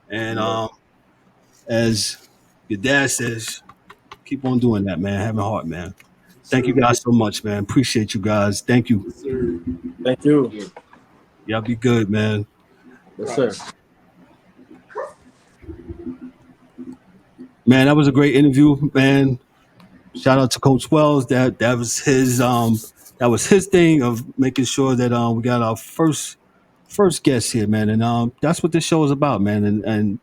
And as your dad says, keep on doing that, man. Having heart, man. Thank you Sir. guys so much, man. Appreciate you guys. Thank you. Yes, sir. Thank you. Yeah. Y'all be good, man. Yes, Right. sir. Man, that was a great interview, man. Shout out to Coach Wells. That was his thing of making sure that we got our first guest here, man. And that's what this show is about, man. And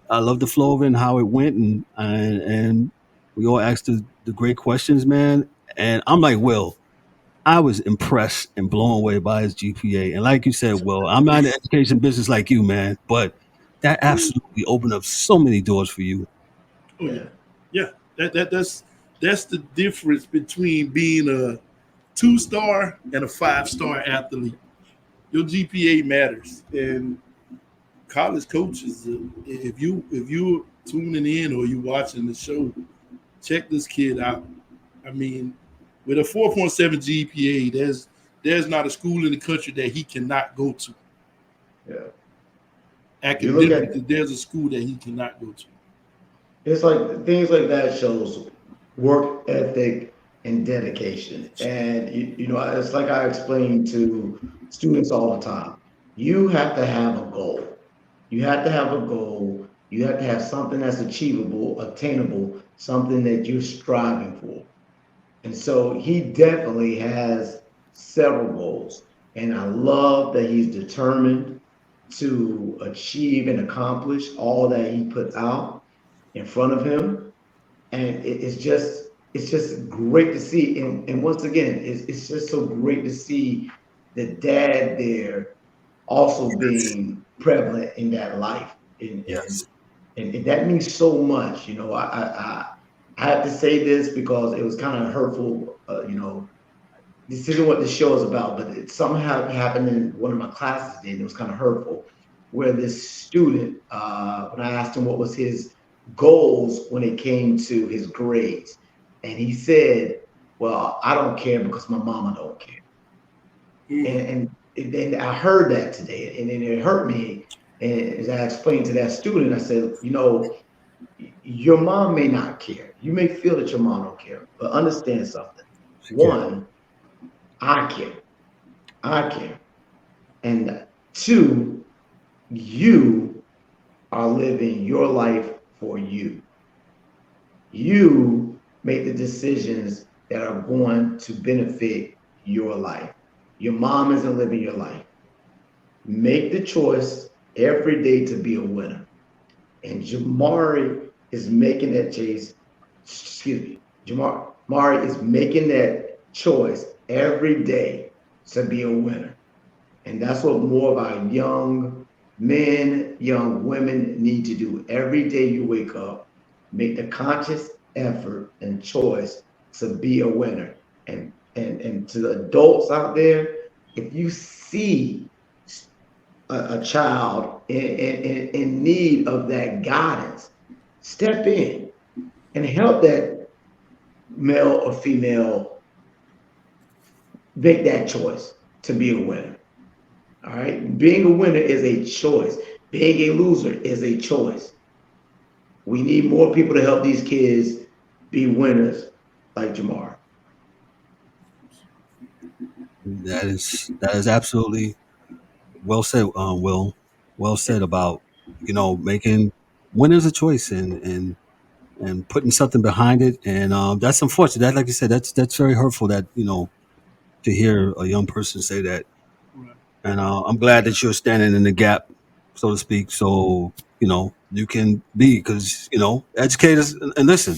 I love the flow of it and how it went, and we all asked the great questions, man. And I'm like, Will, I was impressed and blown away by his GPA. And like you said, Will, I'm not in the education business like you, man, but that absolutely opened up so many doors for you. Oh yeah, Yeah. yeah. That's the difference between being a 2-star and a 5-star athlete. Your GPA matters, and college coaches, if you tuning in or you watching the show, check this kid out. I mean, with a 4.7 GPA, there's not a school in the country that he cannot go to. Yeah. You look at Academically, there's a school that he cannot go to. it's like things like that shows work ethic and dedication. And you know, it's like I explain to students all the time. You have to have a goal. You have to have a goal. You have to have something that's achievable, attainable, something that you're striving for. And so he definitely has several goals. And I love that he's determined to achieve and accomplish all that he puts out in front of him. And it's just great to see. And once again, it's just so great to see the dad there also being prevalent in that life. And and Yes. and that means so much. You know, I have to say this because it was kind of hurtful. You know, this isn't what the show is about, but it somehow happened in one of my classes today, and it was kind of hurtful. Where this student, when I asked him what was his goals when it came to his grades, and he said, "Well, I don't care because my mama don't care." Mm. And then I heard that today, and then it hurt me. And as I explained to that student, I said, you know, your mom may not care. You may feel that your mom don't care, but understand something. She can. One, I care. I care. And two, you are living your life for you. You make the decisions that are going to benefit your life. Your mom isn't living your life. Make the choice every day to be a winner. And Jamari is making that chase. Excuse me. Jamari is making that choice every day to be a winner. And that's what more of our young men, young women need to do. Every day you wake up, make the conscious effort and choice to be a winner. And to the adults out there, if you see a child in need of that guidance, step in and help that male or female make that choice to be a winner. All right. Being a winner is a choice. Being a loser is a choice. We need more people to help these kids be winners like Jamar. That is absolutely well said, Will. Well said about making winners a choice and putting something behind it. And that's unfortunate. That, like you said, that's very hurtful. That to hear a young person say that. Right. And I'm glad that you're standing in the gap, so to speak. So you can be because educators and listen.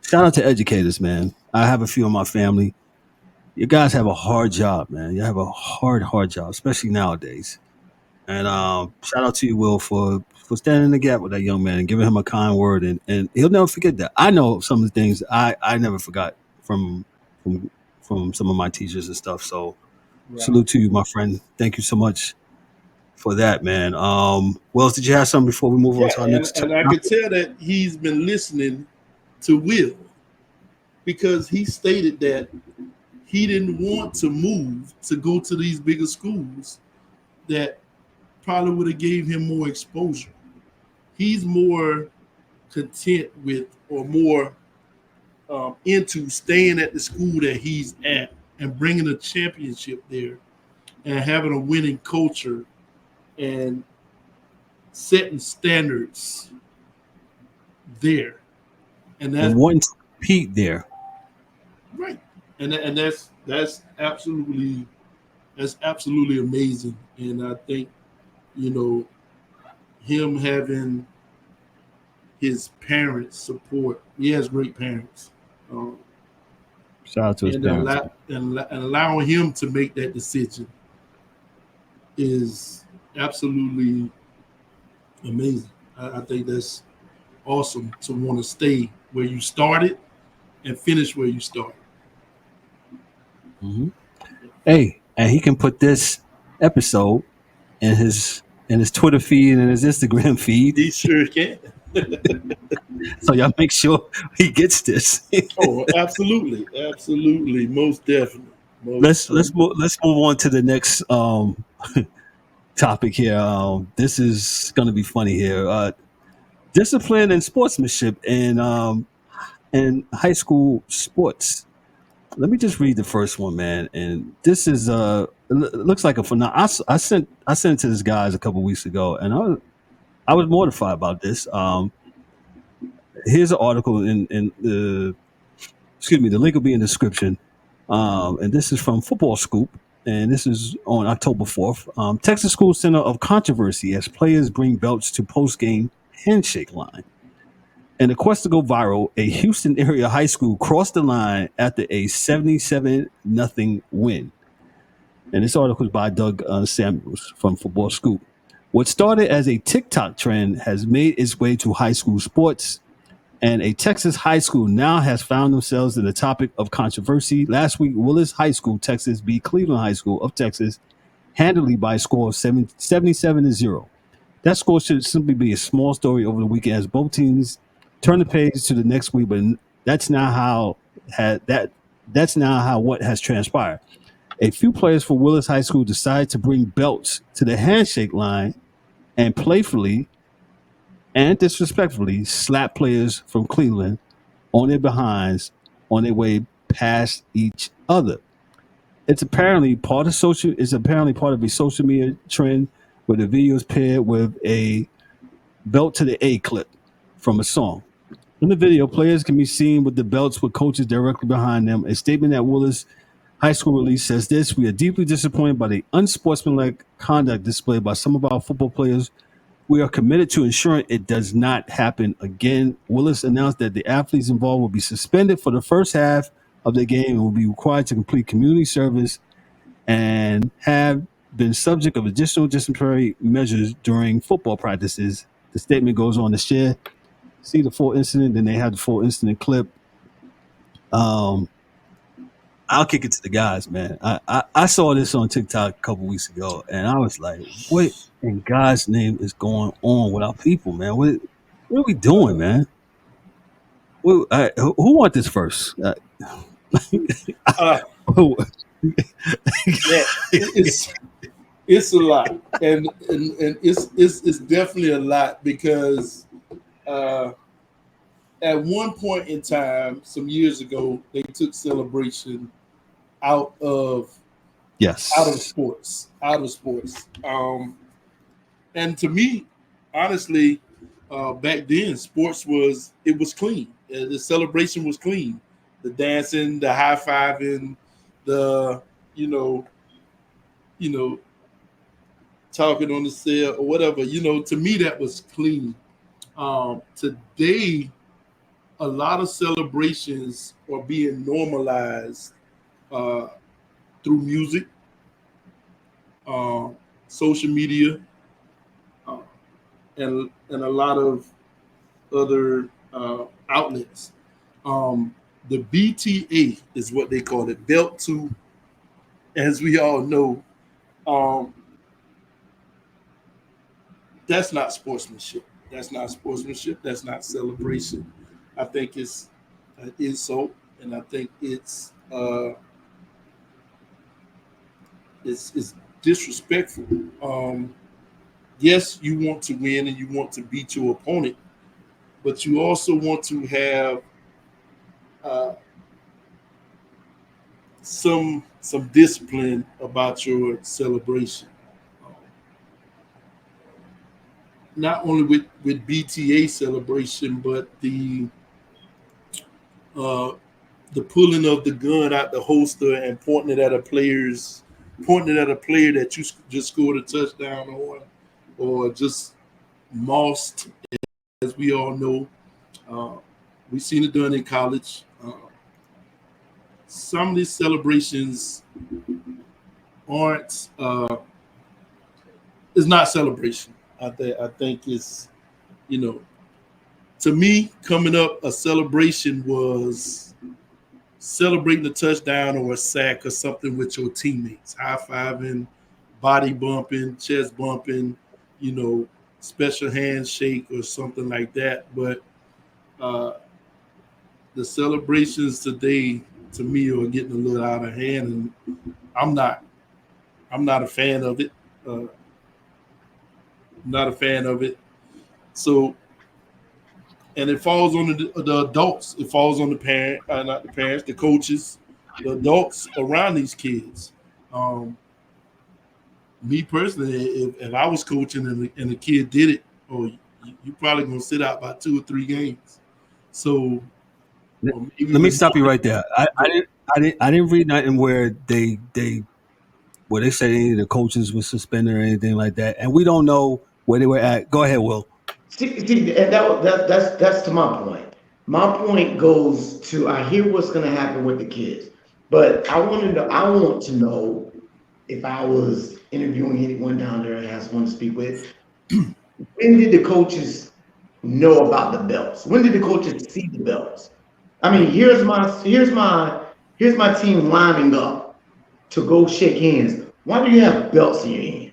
Shout out to educators, man. I have a few in my family. You guys have a hard job, man. You have a hard job, especially nowadays. And shout out to you, Will, for standing in the gap with that young man and giving him a kind word, and he'll never forget that. I know some of the things I never forgot from from some of my teachers and stuff. So Right. salute to you, my friend. Thank you so much for that, man. Wells, did you have something before we move on Yeah, to our and, next and I could topic? tell that he's been listening to Will, because he stated that he didn't want to move to go to these bigger schools that probably would have gave him more exposure. He's more content with, or more into staying at the school that he's at and bringing a championship there and having a winning culture and setting standards there. And that's And one compete there. right. And that's absolutely amazing. And I think, you know, him having his parents' support. He has great parents. Um, Shout out to his and, parents. and allowing him to make that decision is absolutely amazing. I think that's awesome to want to stay where you started and finish where you started. Mm-hmm. Hey, and he can put this episode in his Twitter feed and his Instagram feed. He sure can. So y'all make sure he gets this. Oh, absolutely, absolutely, most definitely. Let's move on to the next topic here. This is gonna be funny here. Discipline and sportsmanship in high school sports. Let me just read the first one, man. And this is it looks like a phenomenal. I sent it to this guys a couple weeks ago, and I was mortified about this. Here's an article in the excuse me, the link will be in the description. And this is from Football Scoop, and this is on October 4th. Texas School Center of Controversy as players bring belts to post-game handshake line. In a quest to go viral, a Houston area high school crossed the line after a 77-0 win. And this article is by Doug Samuels from Football Scoop. What started as a TikTok trend has made its way to high school sports, and a Texas high school now has found themselves in the topic of controversy. Last week, Willis High School, Texas, beat Cleveland High School of Texas handily by a score of 77-0. That score should simply be a small story over the weekend as both teams turn the page to the next week, but that's not how what has transpired. A few players for Willis High School decided to bring belts to the handshake line and playfully and disrespectfully slap players from Cleveland on their behinds on their way past each other. It's apparently part of a social media trend where the video is paired with a belt to the A clip from a song. In the video, players can be seen with the belts with coaches directly behind them. A statement that Willis High School release says this: "We are deeply disappointed by the unsportsmanlike conduct displayed by some of our football players. We are committed to ensuring it does not happen again." Willis announced that the athletes involved will be suspended for the first half of the game and will be required to complete community service and have been subject of additional disciplinary measures during football practices. The statement goes on to share, see the full incident, then they have the full incident clip. I'll kick it to the guys, man. I saw this on TikTok a couple weeks ago, and I was like, what in God's name is going on with our people, man? What are we doing, man? Who want this first? Uh, yeah, it's a lot, and it's definitely a lot because at one point in time, some years ago, they took celebration out of sports. And to me, honestly, back then, sports was clean. The celebration was clean. The dancing, the high fiving, the you know, talking on the cell or whatever. To me, that was clean. Today, a lot of celebrations are being normalized through music, social media, and a lot of other outlets. The BTA is what they call it, belt to, as we all know. That's not sportsmanship. That's not sportsmanship. That's not celebration. I think it's insult, and I think it's disrespectful. Yes, you want to win and you want to beat your opponent, but you also want to have uh, some discipline about your celebration. Not only with BTA celebration, but uh, the pulling of the gun out the holster and pointing it at a player that you just scored a touchdown on, or just mossed, as we all know. Uh, we've seen it done in college. Some of these celebrations aren't. It's not celebration. I think it's, you know, to me, coming up, a celebration was celebrating a touchdown or a sack or something with your teammates, high fiving, body bumping, chest bumping, you know, special handshake or something like that. But uh, the celebrations today, to me, are getting a little out of hand, and I'm not. I'm not a fan of it. Uh, not a fan of it. So, and it falls on the adults. It falls on the parent, not the parents, the coaches, the adults around these kids. Um, Me personally, if I was coaching and the kid did it, oh, you probably gonna sit out by 2 or 3 games. So, or maybe Let me even stop you more. right there. I didn't read nothing where they said any of the coaches were suspended or anything like that, and we don't know where they were at. Go ahead, Will. See, and that's to my point. My point goes to I hear what's going to happen with the kids, but I want to know if I was interviewing anyone down there and has one to speak with. When did the coaches know about the belts? When did the coaches see the belts? I mean, here's my team lining up to go shake hands. Why do you have belts in your hand?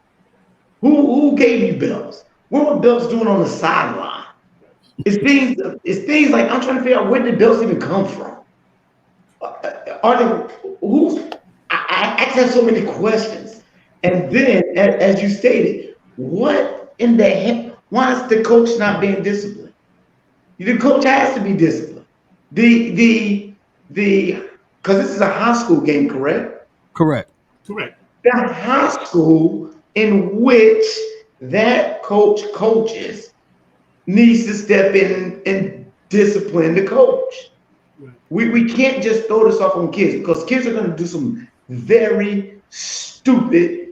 Who gave you belts? What were belts doing on the sideline? It's things like I'm trying to figure out where did belts even come from. Are they who's? I have so many questions. And then, as you stated, what in the heck? Why is the coach not being disciplined? The coach has to be disciplined. The because this is a high school game, correct? Correct. Correct. The high school in which that coach coaches needs to step in and discipline the coach. Right. We can't just throw this off on kids because kids are going to do some very stupid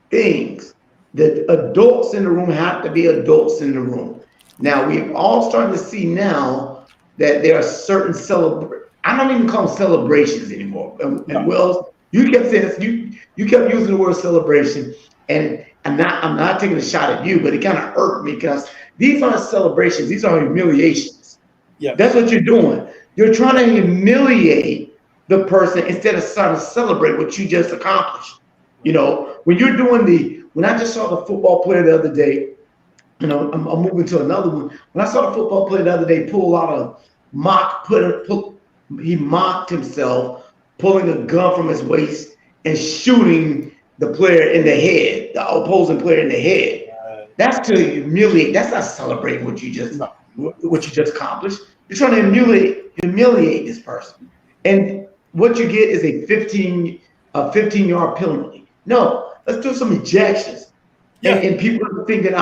things. The adults in the room have to be adults in the room. Now we've all started to see now that there are certain I don't even call them celebrations anymore. And Wells, you kept saying this, you kept using the word celebration, and I'm not taking a shot at you, but it kind of irked me because these aren't celebrations; these are humiliations. Yeah. That's what you're doing. You're trying to humiliate the person instead of trying to celebrate what you just accomplished. You know, when I just saw the football player the other day, you know, I'm moving to another one. When I saw the football player the other day pull out a he mocked himself, pulling a gun from his waist and shooting the player in the head, the opposing player in the head. That's to humiliate. That's not celebrating No. what you just accomplished. You're trying to humiliate this person, and what you get is a 15-yard penalty. No, let's do some ejections. Yeah. And people are thinking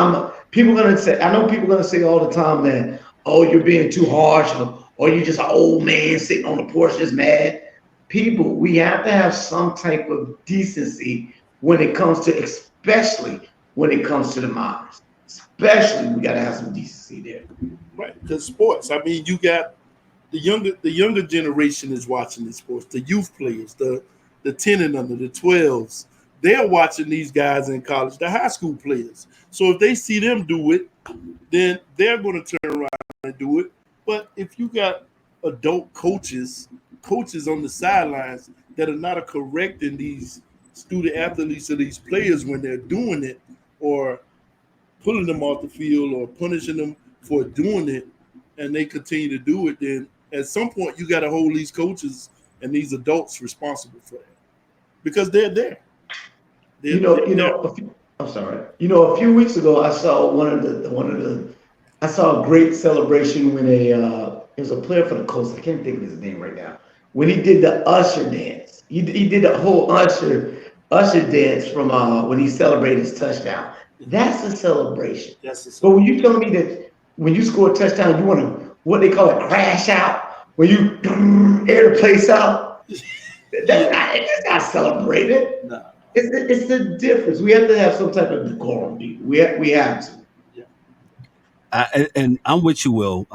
people are gonna say, I know people are gonna say all the time that, oh, you're being too harsh, or you're just an old man sitting on the porch just mad. People, we have to have some type of decency when it comes to, especially when it comes to the minors. Especially, we gotta have some decency there. Right. Because sports. I mean, you got the younger generation is watching these sports. The youth players, the 10 and under, the 12s, they're watching these guys in college, the high school players. So if they see them do it, then they're going to turn around and do it. But if you got adult coaches on the sidelines that are not correcting these student athletes or these players when they're doing it, or pulling them off the field or punishing them for doing it, and they continue to do it, then at some point you got to hold these coaches and these adults responsible for that because they're there. I'm sorry. A few weeks ago, I saw I saw a great celebration when it was a player for the Colts. I can't think of his name right now. When he did the usher dance, he did the whole usher dance from when he celebrated his touchdown. That's a celebration. But when you tell me that when you score a touchdown, you want to what they call it crash out, when you air the place out, that's not celebrated. No. It's the difference. We have to have some type of decorum. We have to. And I'm with you, Will.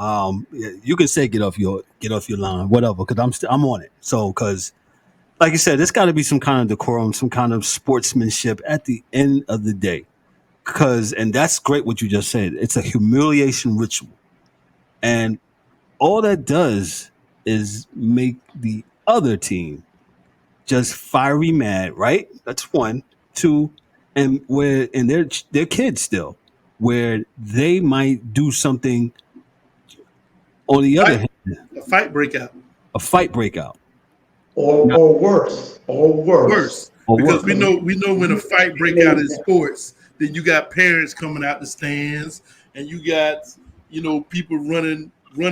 You can say get off your line, whatever, because I'm on it. So because like you said, there's got to be some kind of decorum, some kind of sportsmanship at the end of the day. And that's great what you just said. It's a humiliation ritual, and all that does is make the other team just fiery mad, right? That's one. Two, and they're kids still, where they might do something on the other hand, A fight breakout. a fight breakout. Or worse. Worse. Or Because worse. we know when a fight break out in sports, then you got parents coming out the stands and you got, people running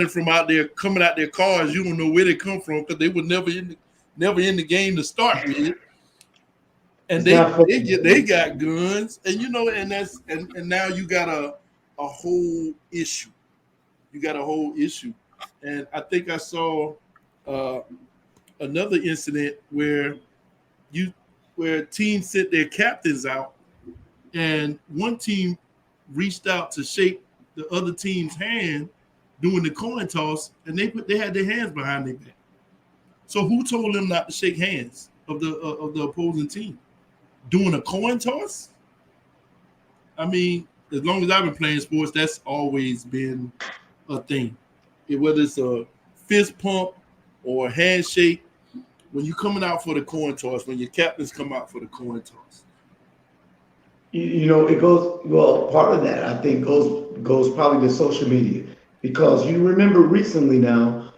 from out there, coming out their cars. You don't know where they come from because they were never in the game to start with. And they got guns, and and now you got a whole issue. You got a whole issue, and I think I saw another incident where teams sent their captains out, and one team reached out to shake the other team's hand doing the coin toss, and they had their hands behind their back. So who told them not to shake hands of the opposing team? Doing a coin toss? I mean, as long as I've been playing sports, that's always been a thing. Whether it's a fist pump or a handshake, when you're coming out for the coin toss, when your captains come out for the coin toss. It goes, well, part of that I think goes probably to social media, because you remember recently now,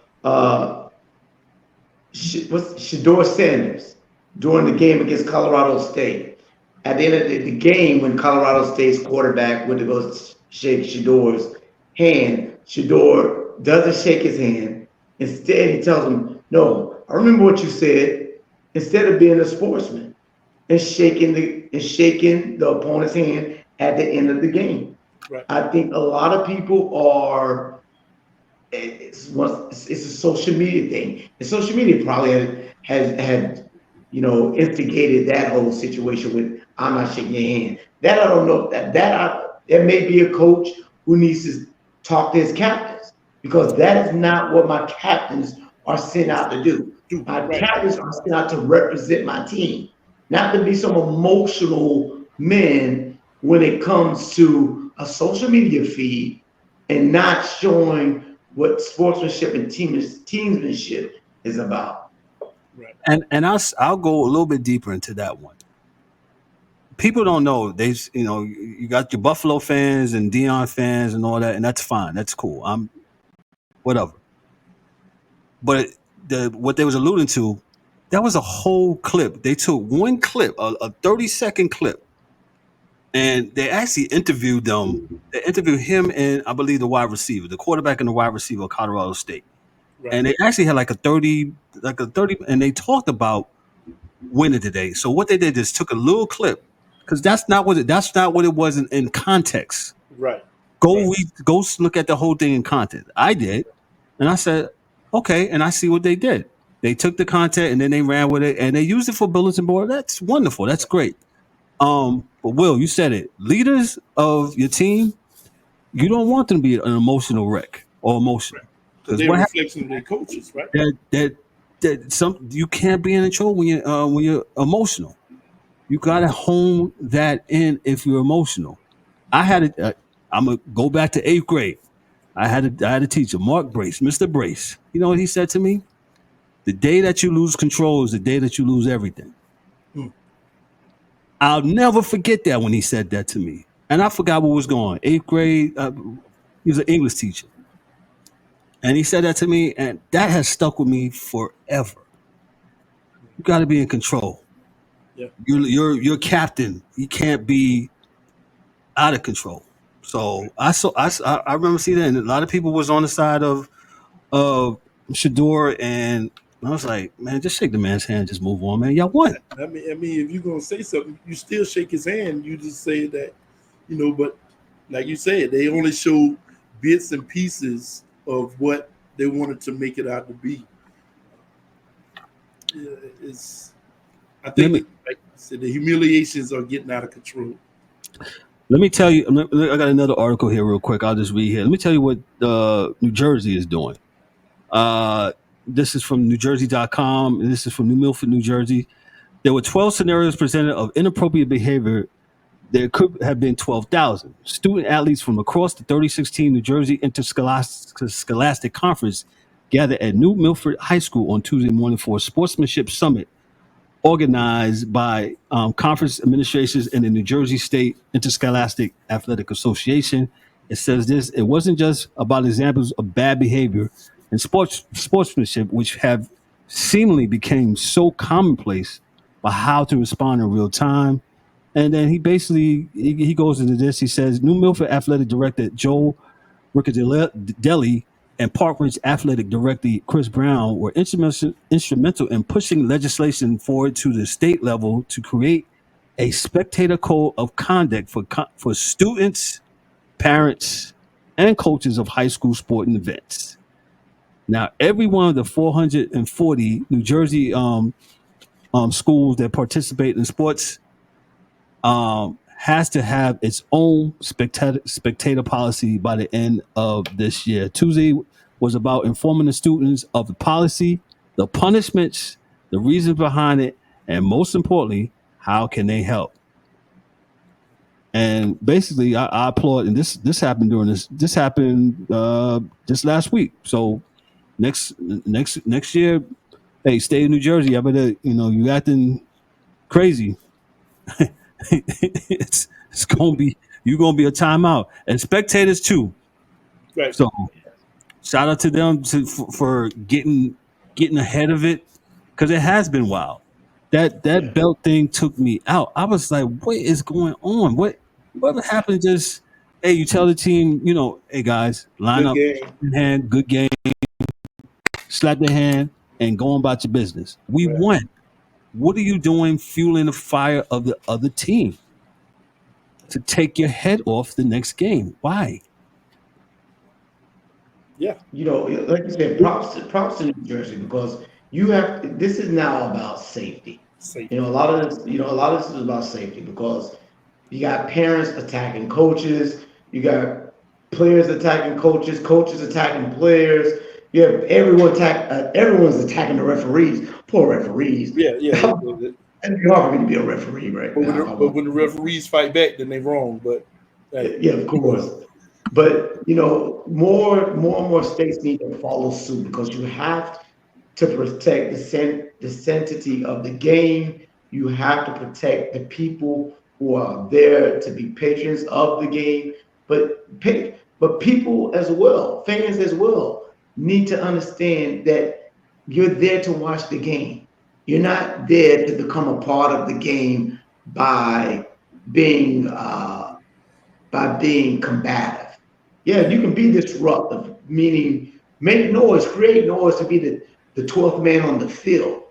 Shador Sanders during the game against Colorado State. At the end of the game, when Colorado State's quarterback went to go shake Shador's hand, Shador doesn't shake his hand. Instead, he tells him, "No, I remember what you said." Instead of being a sportsman and shaking the opponent's hand at the end of the game. Right. I think a lot of people are. It's a social media thing, and social media probably had instigated that whole situation with "I'm not shaking your hand." That I don't know. That may be a coach who needs to talk to his captains, because that is not what my captains are sent out to do. My captains are sent out to represent my team, not to be some emotional men when it comes to a social media feed and not showing what sportsmanship and teamsmanship is about. Right. And I'll go a little bit deeper into that one. People don't know you got your Buffalo fans and Dion fans and all that, and that's fine, that's cool. I'm whatever. But what they was alluding to, that was a whole clip. They took one clip, a 30-second clip, and they actually interviewed them. They interviewed him and I believe the wide receiver, the quarterback and the wide receiver of Colorado State. Right. And they actually had like a 30, and they talked about winning today. So what they did is took a little clip, because that's not what it was in context. Right. Go look at the whole thing in context. I did, and I said, okay, and I see what they did. They took the content and then they ran with it and they used it for bulletin board. That's wonderful. That's great. But Will, you said it. Leaders of your team, you don't want them to be an emotional wreck or emotional. Because they're a reflection of their coaches, right? You can't be in control when you're emotional. You gotta hone that in if you're emotional. I'm gonna go back to 8th grade. I had a teacher, Mark Brace, Mr. Brace. You know what he said to me? The day that you lose control is the day that you lose everything. I'll never forget that when he said that to me. And I forgot what was going on. 8th grade, he was an English teacher. And he said that to me, and that has stuck with me forever. You got to be in control. Yeah. You're captain. You can't be out of control. So I remember seeing that, and a lot of people was on the side of Shador, and I was like, man, just shake the man's hand, just move on, man. Y'all won. I mean, if you're gonna say something, you still shake his hand. You just say that, but like you said, they only show bits and pieces of what they wanted to make it out to be. Yeah, it's I Let think me that, like I said, the humiliations are getting out of control. let me tell you. I got another article here, real quick. I'll just read here. Let me tell you what New Jersey is doing. Uh, this is from NewJersey.com, and this is from New Milford, New Jersey. There were 12 scenarios presented of inappropriate behavior. There could have been 12,000. Student athletes from across the 3016 New Jersey Interscholastic Conference gathered at New Milford High School on Tuesday morning for a sportsmanship summit organized by conference administrations and the New Jersey State Interscholastic Athletic Association. It says this: it wasn't just about examples of bad behavior and sportsmanship, which have seemingly became so commonplace, but how to respond in real time. And then he goes into this. He says New Milford Athletic Director Joe Riccadelli and Park Ridge Athletic Director Chris Brown were instrumental in pushing legislation forward to the state level to create a spectator code of conduct for students, parents, and coaches of high school sporting events. Now, every one of the 440 New Jersey schools that participate in sports has to have its own spectator policy by the end of this year. Tuesday was about informing the students of the policy, the punishments, the reasons behind it, and most importantly, how can they help. And basically, I applaud. And this happened This happened just last week. So next year, hey, stay in New Jersey. I better, you acting crazy. It's gonna be you're gonna be a timeout, and spectators too. Right. So shout out to them for getting ahead of it, because it has been wild. That Yeah. belt thing took me out. I was like, what is going on? What happened? Just hey, you tell the team, hey guys, line Good up, game. hand, good game, slap their hand, and go on about your business. We Right. won. What are you doing, fueling the fire of the other team to take your head off the next game? Why? Yeah. Like you said, props to New Jersey because this is now about safety. Safe. A lot of this is about safety because you got parents attacking coaches, you got players attacking coaches, coaches attacking players. You have everyone's attacking the referees. Poor referees. Yeah. Yeah. It'd be hard for me to be a referee right But when now the, if I but want. when the referees fight back, then they wrong. But hey, Yeah, of course. But more and more states need to follow suit because you have to protect the sanctity of the game. You have to protect the people who are there to be patrons of the game. But people as well, fans as well, need to understand that you're there to watch the game. You're not there to become a part of the game by being combative. Yeah, you can be disruptive, meaning make noise, create noise to be the 12th man on the field.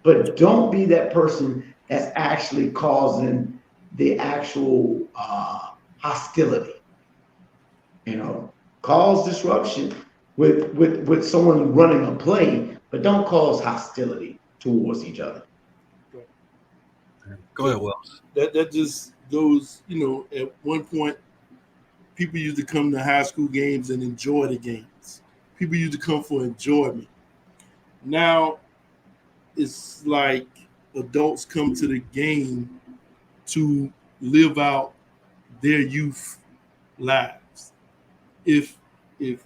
But don't be that person that's actually causing the actual hostility. Cause disruption with someone running a play, but don't cause hostility towards each other. Go ahead, Wells. that just goes. At one point, people used to come to high school games and enjoy the games. People used to come for enjoyment. Now it's like adults come to the game to live out their youth lives. If if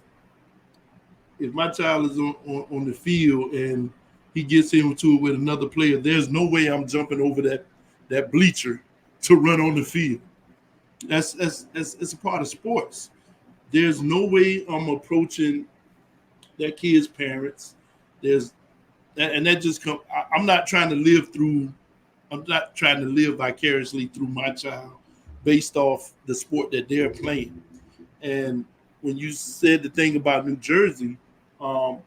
if my child is on the field and he gets into it with another player, there's no way I'm jumping over that bleacher to run on the field. That's a part of sports. There's no way I'm approaching their kids' parents. There's and that just come. I'm not trying to live through. I'm not trying to live vicariously through my child based off the sport that they're playing. And when you said the thing about New Jersey, um,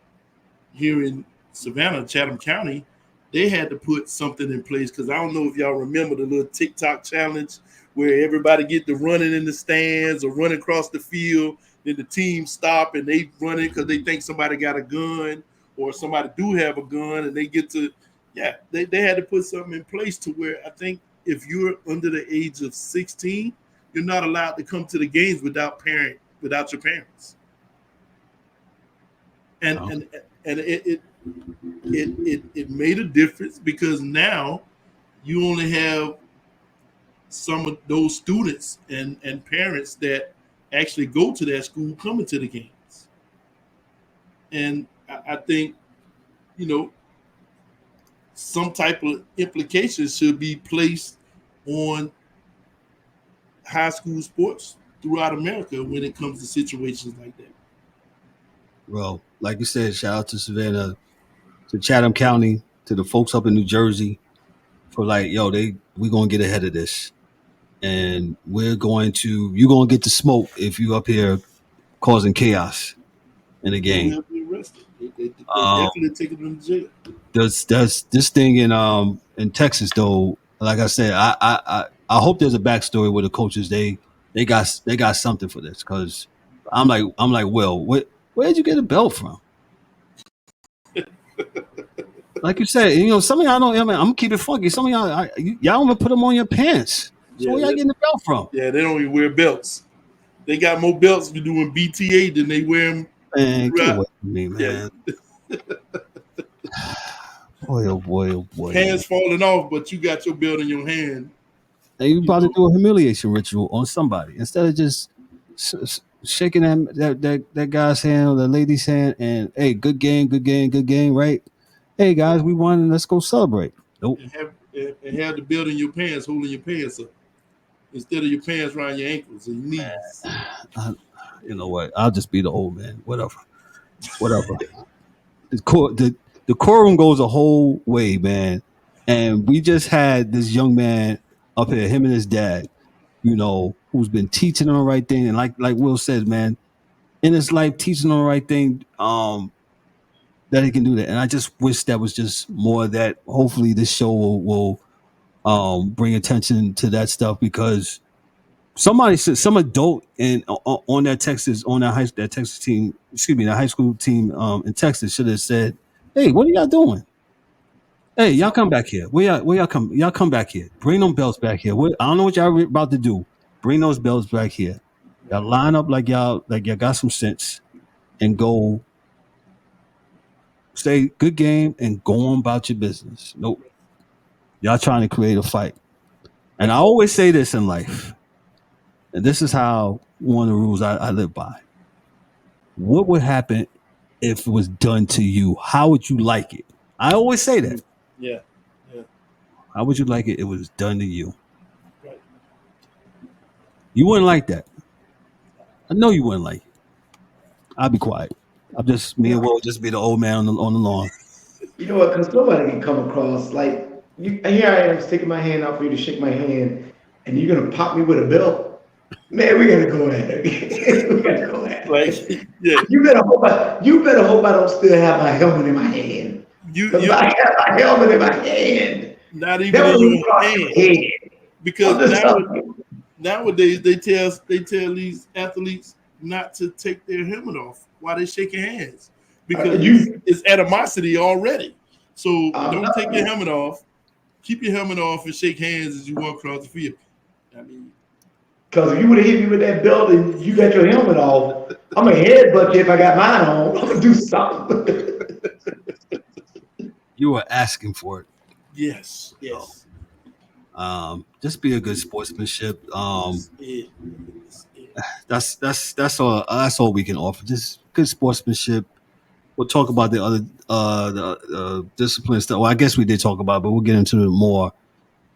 here in Savannah, Chatham County, they had to put something in place because I don't know if y'all remember the little TikTok challenge where everybody get to running in the stands or run across the field. Then the team stop and they run it because they think somebody got a gun or somebody do have a gun and they get to, yeah, they had to put something in place to where I think if you're under the age of 16, you're not allowed to come to the games without your parents. And Oh. and it made a difference because now you only have some of those students and parents that actually go to that school coming to the games. And I think, you know, some type of implications should be placed on high school sports throughout America when it comes to situations like that. Well, like you said, shout out to Savannah, to Chatham County, to the folks up in New Jersey for like, yo, we gonna get ahead of this. And you're gonna get the smoke if you up here causing chaos in the They game. will be arrested. They Um, definitely take them to jail. there's this thing in Texas though. Like I said, I hope there's a backstory with the coaches. They got something for this because I'm like, well, where'd you get a belt from? Like you said, some of y'all don't. I mean, I'm gonna keep it funky. Some of y'all don't put them on your pants. So Yeah, where y'all getting the belt from? yeah, they don't even wear belts. They got more belts for doing BTA than they wear them Man, get away throughout. from me, Yeah, man. Boy, oh boy, oh boy, man. hands falling off, but you got your belt in your hand. And you You about to know, do a humiliation ritual on somebody instead of just shaking that guy's hand or the lady's hand and hey, good game, good game, good game, right? Hey guys, we won. Let's go celebrate. Nope. and have the belt in your pants, holding your pants up instead of your pants around your ankles and your knees. I, you know what? I'll just be the old man. Whatever. Whatever. The quorum goes a whole way, man. And we just had this young man up here, him and his dad, who's been teaching on the right thing. And like Will said, man, in his life, teaching on the right thing, that he can do that. And I just wish that was just more of that. Hopefully, this show will bring attention to that stuff because somebody said some adult on that Texas team, excuse me, that high school team in Texas should have said, "Hey, what are y'all doing? Hey, y'all come back here. Where y'all come? Y'all come back here. Bring them belts back here. I don't know what y'all about to do. Bring those belts back here. Y'all line up like y'all got some sense and go say good game and go on about your business. Nope. Y'all trying to create a fight. And I always say this in life, and this is how one of the rules I live by. What would happen if it was done to you? How would you like it? I always say that. Yeah, yeah, How would you like it if it was done to you? right. You wouldn't like that. I know you wouldn't like it. I'll be quiet. Me and Will just be the old man on the lawn. You know what? Because nobody can come across like you. Here I am sticking my hand out for you to shake my hand, and you're gonna pop me with a belt. Man, we gotta go at it. We gotta go at Like, it. yeah, You better hope I don't still have my helmet in my hand. Because if you I have my helmet in my hand, not even that in would your cross hand your head. because I'm just telling you. nowadays they tell these athletes not to take their helmet off while they're shaking hands because You, it's animosity already. So I'm don't take telling your you. helmet off. Keep your helmet off and shake hands as you walk across the field. I mean, Because if you would have hit me with that belt and you got your helmet off, I'm gonna headbutt you if I got mine on. I'm gonna do something. You were asking for it. yes, So yes, just be a good sportsmanship. it's it. It's it. That's all we can offer. Just good sportsmanship. We'll talk about the other the discipline stuff. Well, I guess we did talk about it, but we'll get into it more,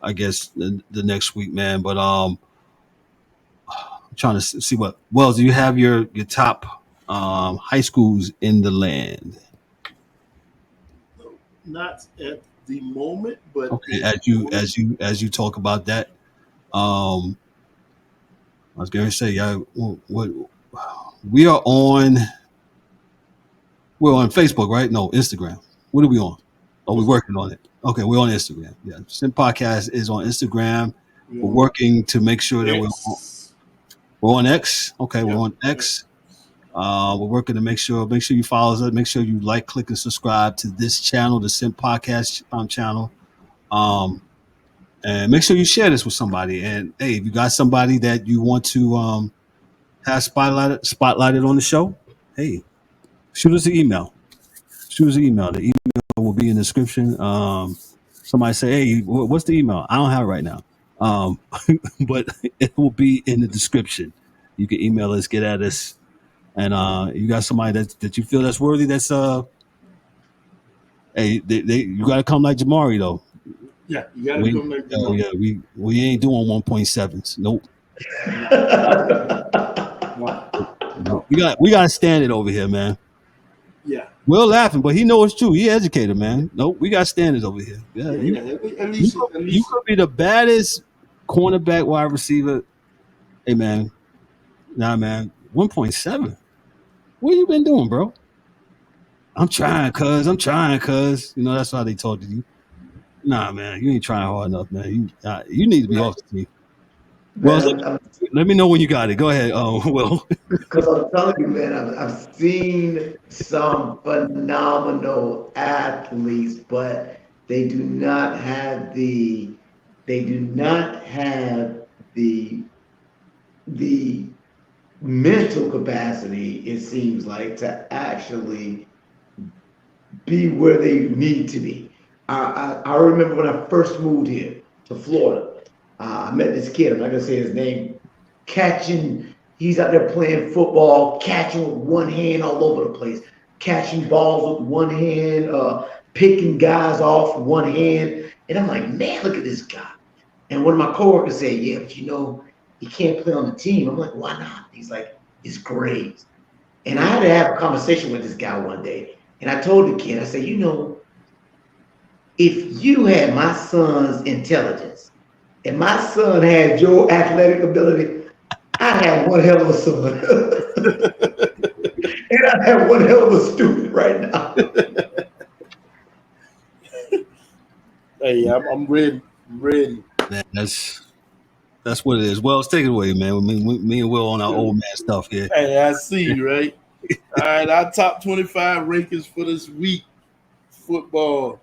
I guess, the next week, man. But I'm trying to see what Wells, do you have your top high schools in the land? Not at the moment, but Okay, as you talk about that, I was going to say, yeah, what we are on. We're on Facebook, right? No, Instagram. What are we on? Oh, we're working on it. Okay, we're on Instagram. Yeah, SIMP Podcast is on Instagram. We're working to make sure that we're on X. Okay, we're on X. We're working to make sure you follow us. Make sure you like, click, and subscribe to this channel, the SIMP Podcast channel. And make sure you share this with somebody. And hey, if you got somebody that you want to have spotlighted on the show, hey, shoot us an email. Shoot us an email. The email will be in the description. Somebody say, hey, what's the email? I don't have it right now. But it will be in the description. You can email us, get at us. And you got somebody that you feel that's worthy, that's hey, you gotta come like Jamari though. Yeah, you gotta come like Jamari. Yeah, we ain't doing 1.7s. Nope. No. We gotta stand it over here, man. Yeah. Will laughing, but he knows it's true. He educated, man. Nope, we got standards over here. Yeah, At least you could be the baddest cornerback wide receiver. Hey man, nah man, 1.7. What you been doing, bro? I'm trying, cuz. You know, that's how they talk to you. Nah, man, you ain't trying hard enough, man. You need to be off the team. Well, let me know when you got it. Go ahead, Will. Because I'm telling you, man, I've seen some phenomenal athletes, but they do not have the the mental capacity, it seems like, to actually be where they need to be. I remember when I first moved here to Florida, I met this kid, I'm not gonna say his name, he's out there playing football, catching with one hand all over the place, catching balls with one hand, picking guys off with one hand. And I'm like, man, look at this guy. And one of my coworkers said, yeah, but you know, he can't play on the team. I'm like, why not? He's like, his grades. And I had to have a conversation with this guy one day. And I told the kid, I said, you know, if you had my son's intelligence and my son had your athletic ability, I'd have one hell of a son. And I'd have one hell of a student right now. Hey, I'm ready. I'm ready. Man, that's what it is. Well, let's take it away, man. Me and Will on our old man stuff here. Hey, I see you, right? All right, our top 25 rankings for this week. Football.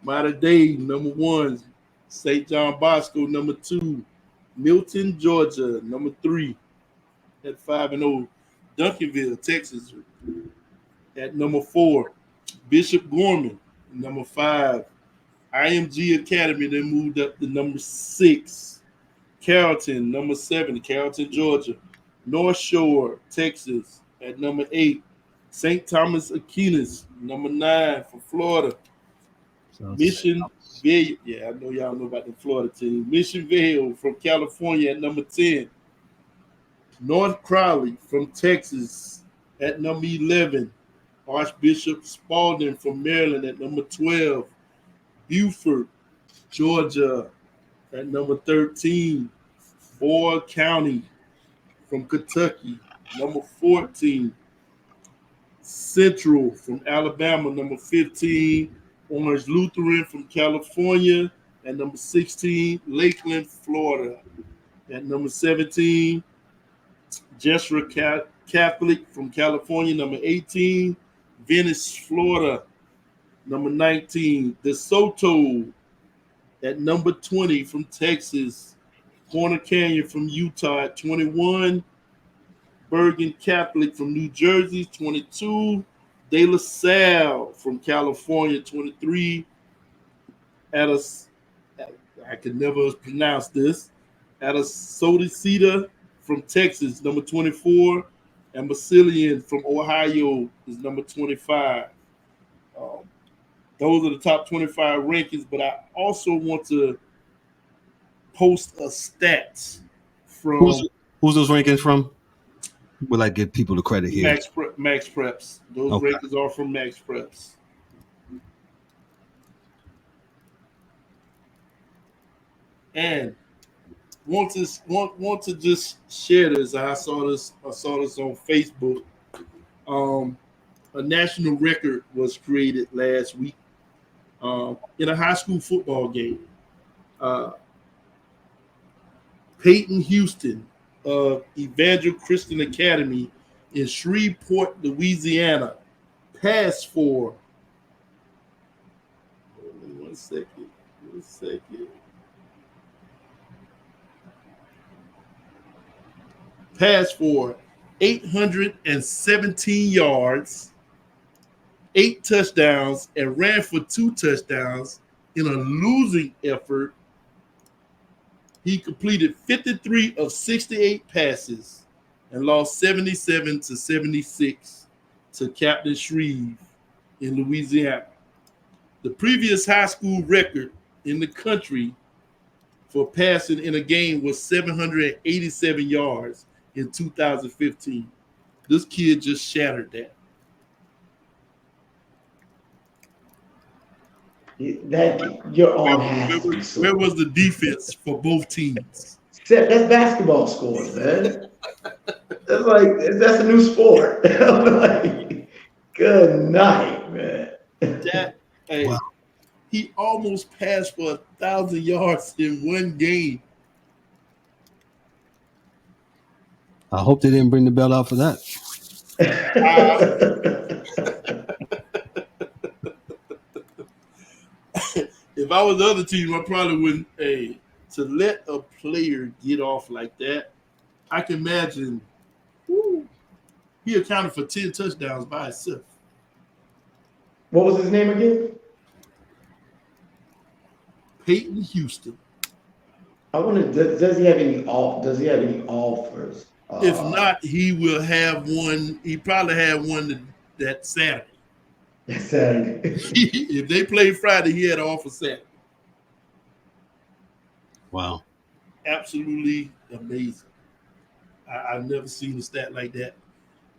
Mater Dei, number 1. St. John Bosco, number 2. Milton, Georgia, number 3. At 5-0. Duncanville, Texas, at number 4. Bishop Gorman, number 5. IMG Academy, they moved up to number 6. Carrollton, number 7. Carrollton, Georgia. North Shore, Texas, at number 8. St. Thomas Aquinas, number 9 for Florida. Mission Vale, yeah, I know y'all know about the Florida team. Mission Vale from California at number 10. North Crowley from Texas at number 11. Archbishop Spalding from Maryland at number 12. Beaufort, Georgia at number 13. Boyle County from Kentucky, number 14. Central from Alabama, number 15. Orange Lutheran from California at number 16. Lakeland, Florida at number 17. Jesuit Catholic from California, number 18. Venice, Florida, number 19. DeSoto at number 20 from Texas. Corner Canyon from Utah at 21. Bergen Catholic from New Jersey, 22. De La Salle from California, 23. I could never pronounce this. Atasodicita from Texas, number 24. And Basilian from Ohio is number 25. Those are the top 25 rankings, but I also want to post a stats from who's those rankings from? Will I give people the credit here? Max Preps. Those Okay. records are from Max Preps. And want to just share this. I saw this on Facebook. A national record was created last week in a high school football game. Peyton Houston of Evangel Christian Academy in Shreveport, Louisiana, passed for. One second. Passed for 817 yards, 8 touchdowns, and ran for 2 touchdowns in a losing effort. He completed 53 of 68 passes and lost 77-76 to Captain Shreve in Louisiana. The previous high school record in the country for passing in a game was 787 yards in 2015. This kid just shattered that. Your arm has to be Where was the defense for both teams? That's basketball scores, man. That's a new sport. I'm like, good night, man. Wow. He almost passed for 1,000 yards in one game. I hope they didn't bring the bell out for that. If I was the other team, I probably wouldn't. To let a player get off like that, I can imagine. He accounted for 10 touchdowns by himself. What was his name again? Peyton Houston. I wonder, does he have any offers? If not, he will have one. He probably had one that Saturday. Saturday. If they played Friday, he had an offer Saturday. Wow. Absolutely amazing. I've never seen a stat like that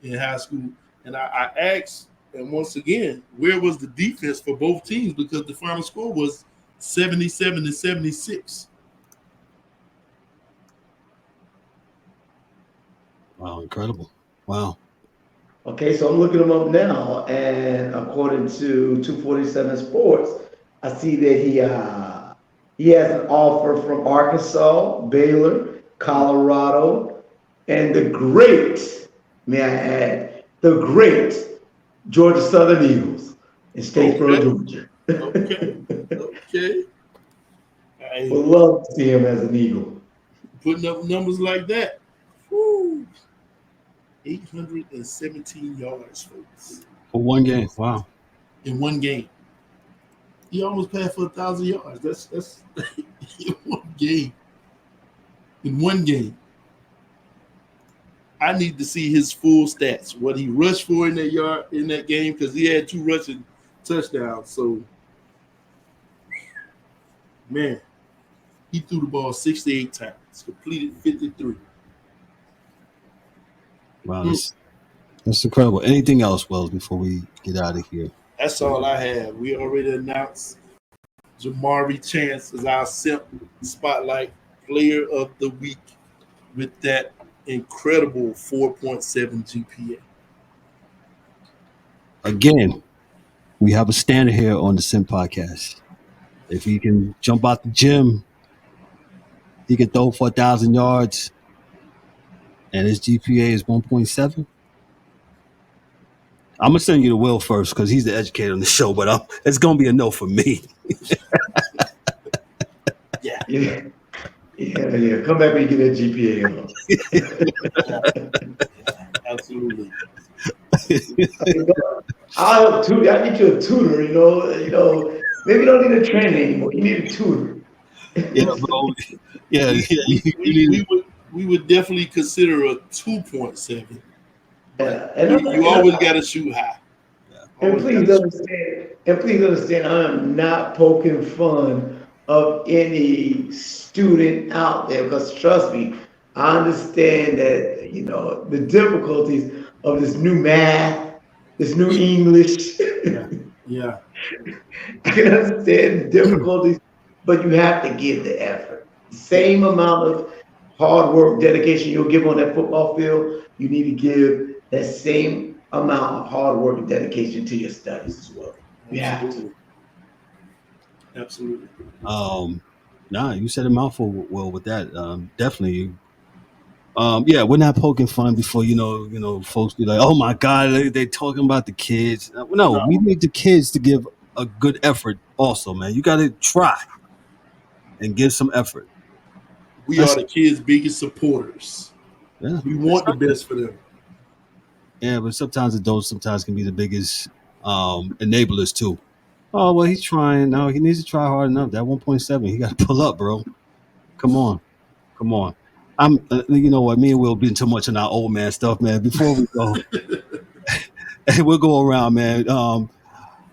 in high school. And I asked, and once again, where was the defense for both teams? Because the final score was 77-76. Wow, incredible. Wow. Okay, so I'm looking them up now, and according to 247 Sports, I see that he has an offer from Arkansas, Baylor, Colorado, and the great, may I add, the great Georgia Southern Eagles in Statesboro, Georgia. Okay. I would love to see him as an Eagle. Putting up numbers like that. Woo. 817 yards, folks. For one game. Wow. In one game. He almost passed for 1,000 yards. That's in one game. In one game. I need to see his full stats. What he rushed for in that game, because he had 2 rushing touchdowns. So, man, he threw the ball 68 times, completed 53. Wow, that's incredible. Anything else, Wells, before we get out of here? That's all I have. We already announced Jamari Chance as our SIMP Spotlight Player of the Week with that incredible 4.7 GPA. Again, we have a standard here on the SIMP podcast. If he can jump out the gym, he can throw for 1,000 yards, and his GPA is 1.7. I'm going to send you to Will first because he's the educator on the show, but it's going to be a no for me. Yeah. Come back when you get that GPA on. Absolutely. I'll help tutor. I need you a tutor, you know. Maybe you don't need a trainer anymore. You need a tutor. Yeah, bro. Yeah. We would definitely consider a 2.7. You always got to shoot high. And please understand, I am not poking fun of any student out there, because trust me, I understand that, the difficulties of this new math, this new English. Yeah. Yeah. I can understand the difficulties, but you have to give the effort. The same amount of hard work, dedication you'll give on that football field, you need to give that same amount of hard work and dedication to your studies as well. You have to. Absolutely. Absolutely. Nah, you said a mouthful well with that. Definitely. Yeah, we're not poking fun before folks be like, "Oh my God, they talking about the kids." No, No, we need the kids to give a good effort. Also, man, you got to try and give some effort. we are That's the kids' biggest supporters. yeah, We want the best for them. yeah. But sometimes adults sometimes can be the biggest enablers too. Oh well, he's trying. No, he needs to try hard enough. That 1.7, he got to pull up, bro. Come on, come on. You know what? Me and Will been too much in our old man stuff, man. Before we go, we'll go around, man.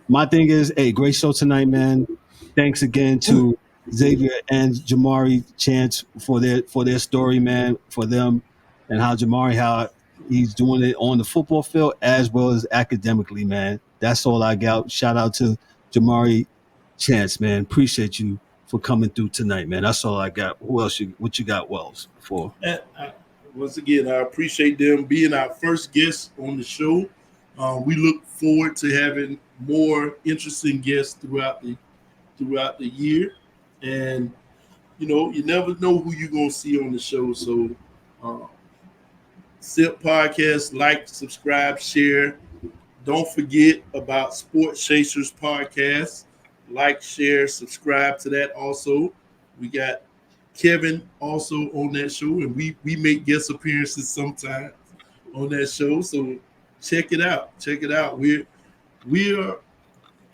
My thing is, hey, great show tonight, man. Thanks again to Xavier and Jamari Chance for their story, man, for them and how he's doing it on the football field as well as academically, man. That's all I got. Shout out to Jamari Chance, man. Appreciate you for coming through tonight, man. That's all I got. What you got, Wells? For And once again, I appreciate them being our first guest on the show. We look forward to having more interesting guests throughout the year, and you never know who you're gonna see on the show. So, uh, SIP podcast, like, subscribe, share. Don't forget about Sports Chasers podcast. Like, share, subscribe to that. Also, we got Kevin also on that show, and we make guest appearances sometimes on that show. So check it out. Check it out. We are,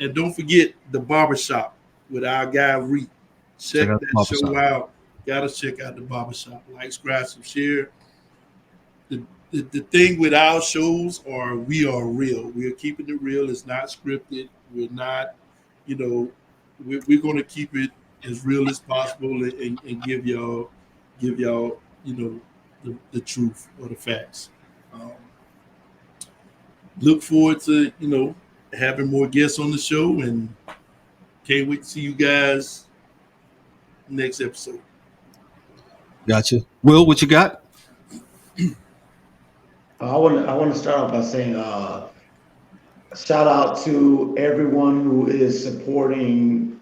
and don't forget the barbershop with our guy Reed. check Check out the that barbershop. show out. Gotta check out the barbershop. Like, subscribe, share. The thing with our shows are we are real. We are keeping it real. It's not scripted. We're not, you know, we're going to keep it as real as possible and give y'all, the truth or the facts. Um, look forward to having more guests on the show, and can't wait to see you guys next episode. Gotcha. Will, what you got? I want to start off by saying shout out to everyone who is supporting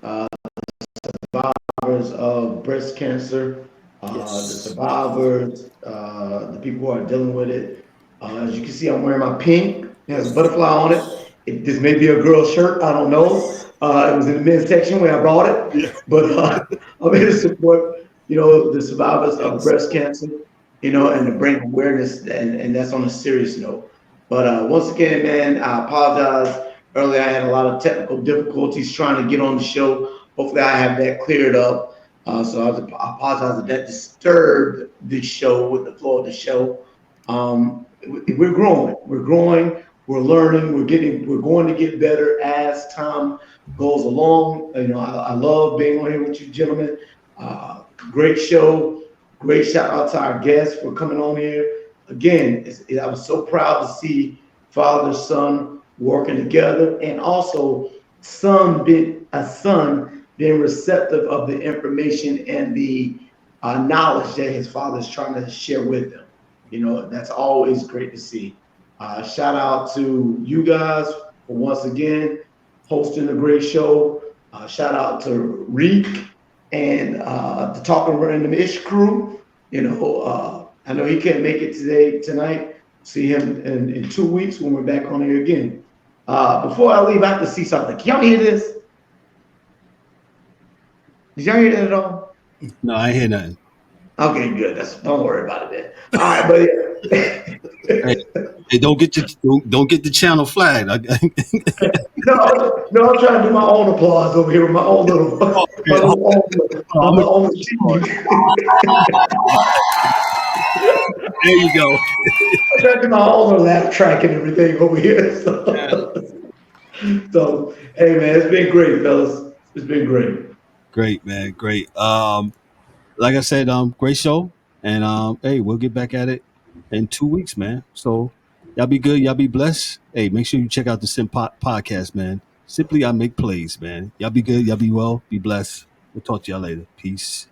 survivors of breast cancer, the Yes. survivors, the people who are dealing with it. As you can see, I'm wearing my pink. It has a butterfly on it. This may be a girl's shirt. I don't know. It was in the men's section when I bought it, Yeah. but I'm here to support, the survivors of Yes. breast cancer, and to bring awareness, and that's on a serious note. But once again, man, I apologize. Earlier, I had a lot of technical difficulties trying to get on the show. Hopefully, I have that cleared up. So I apologize if that disturbed the show with the flow of the show. We're growing. We're growing. We're learning. We're going to get better as time goes along. I love being on here with you, gentlemen. Great show. Great shout out to our guests for coming on here. Again, I was so proud to see father son working together, and also a son being receptive of the information and the knowledge that his father is trying to share with them. That's always great to see. Shout out to you guys for once again hosting a great show. Shout out to Reek and the Talking Random Ish crew. I know he can't make it tonight. See him in 2 weeks when we're back on here again. Before I leave, I have to see something. Can y'all hear this? Did y'all hear that at all? No, I ain't hear nothing. Okay, good. Don't worry about it then. All right, but yeah. Hey, don't get the channel flagged. No, I'm trying to do my own applause over here with my own little, my own machine. There you go. I'm trying to do my own little laugh track and everything over here. So, hey man, it's been great, fellas. It's been great. Great, man. Great. Like I said, great show. And hey, we'll get back at it in 2 weeks, man. So y'all be good. Y'all be blessed. Hey, make sure you check out the SIMP podcast, man. Simply I make plays, man. Y'all be good. Y'all be well. Be blessed. We'll talk to y'all later. Peace.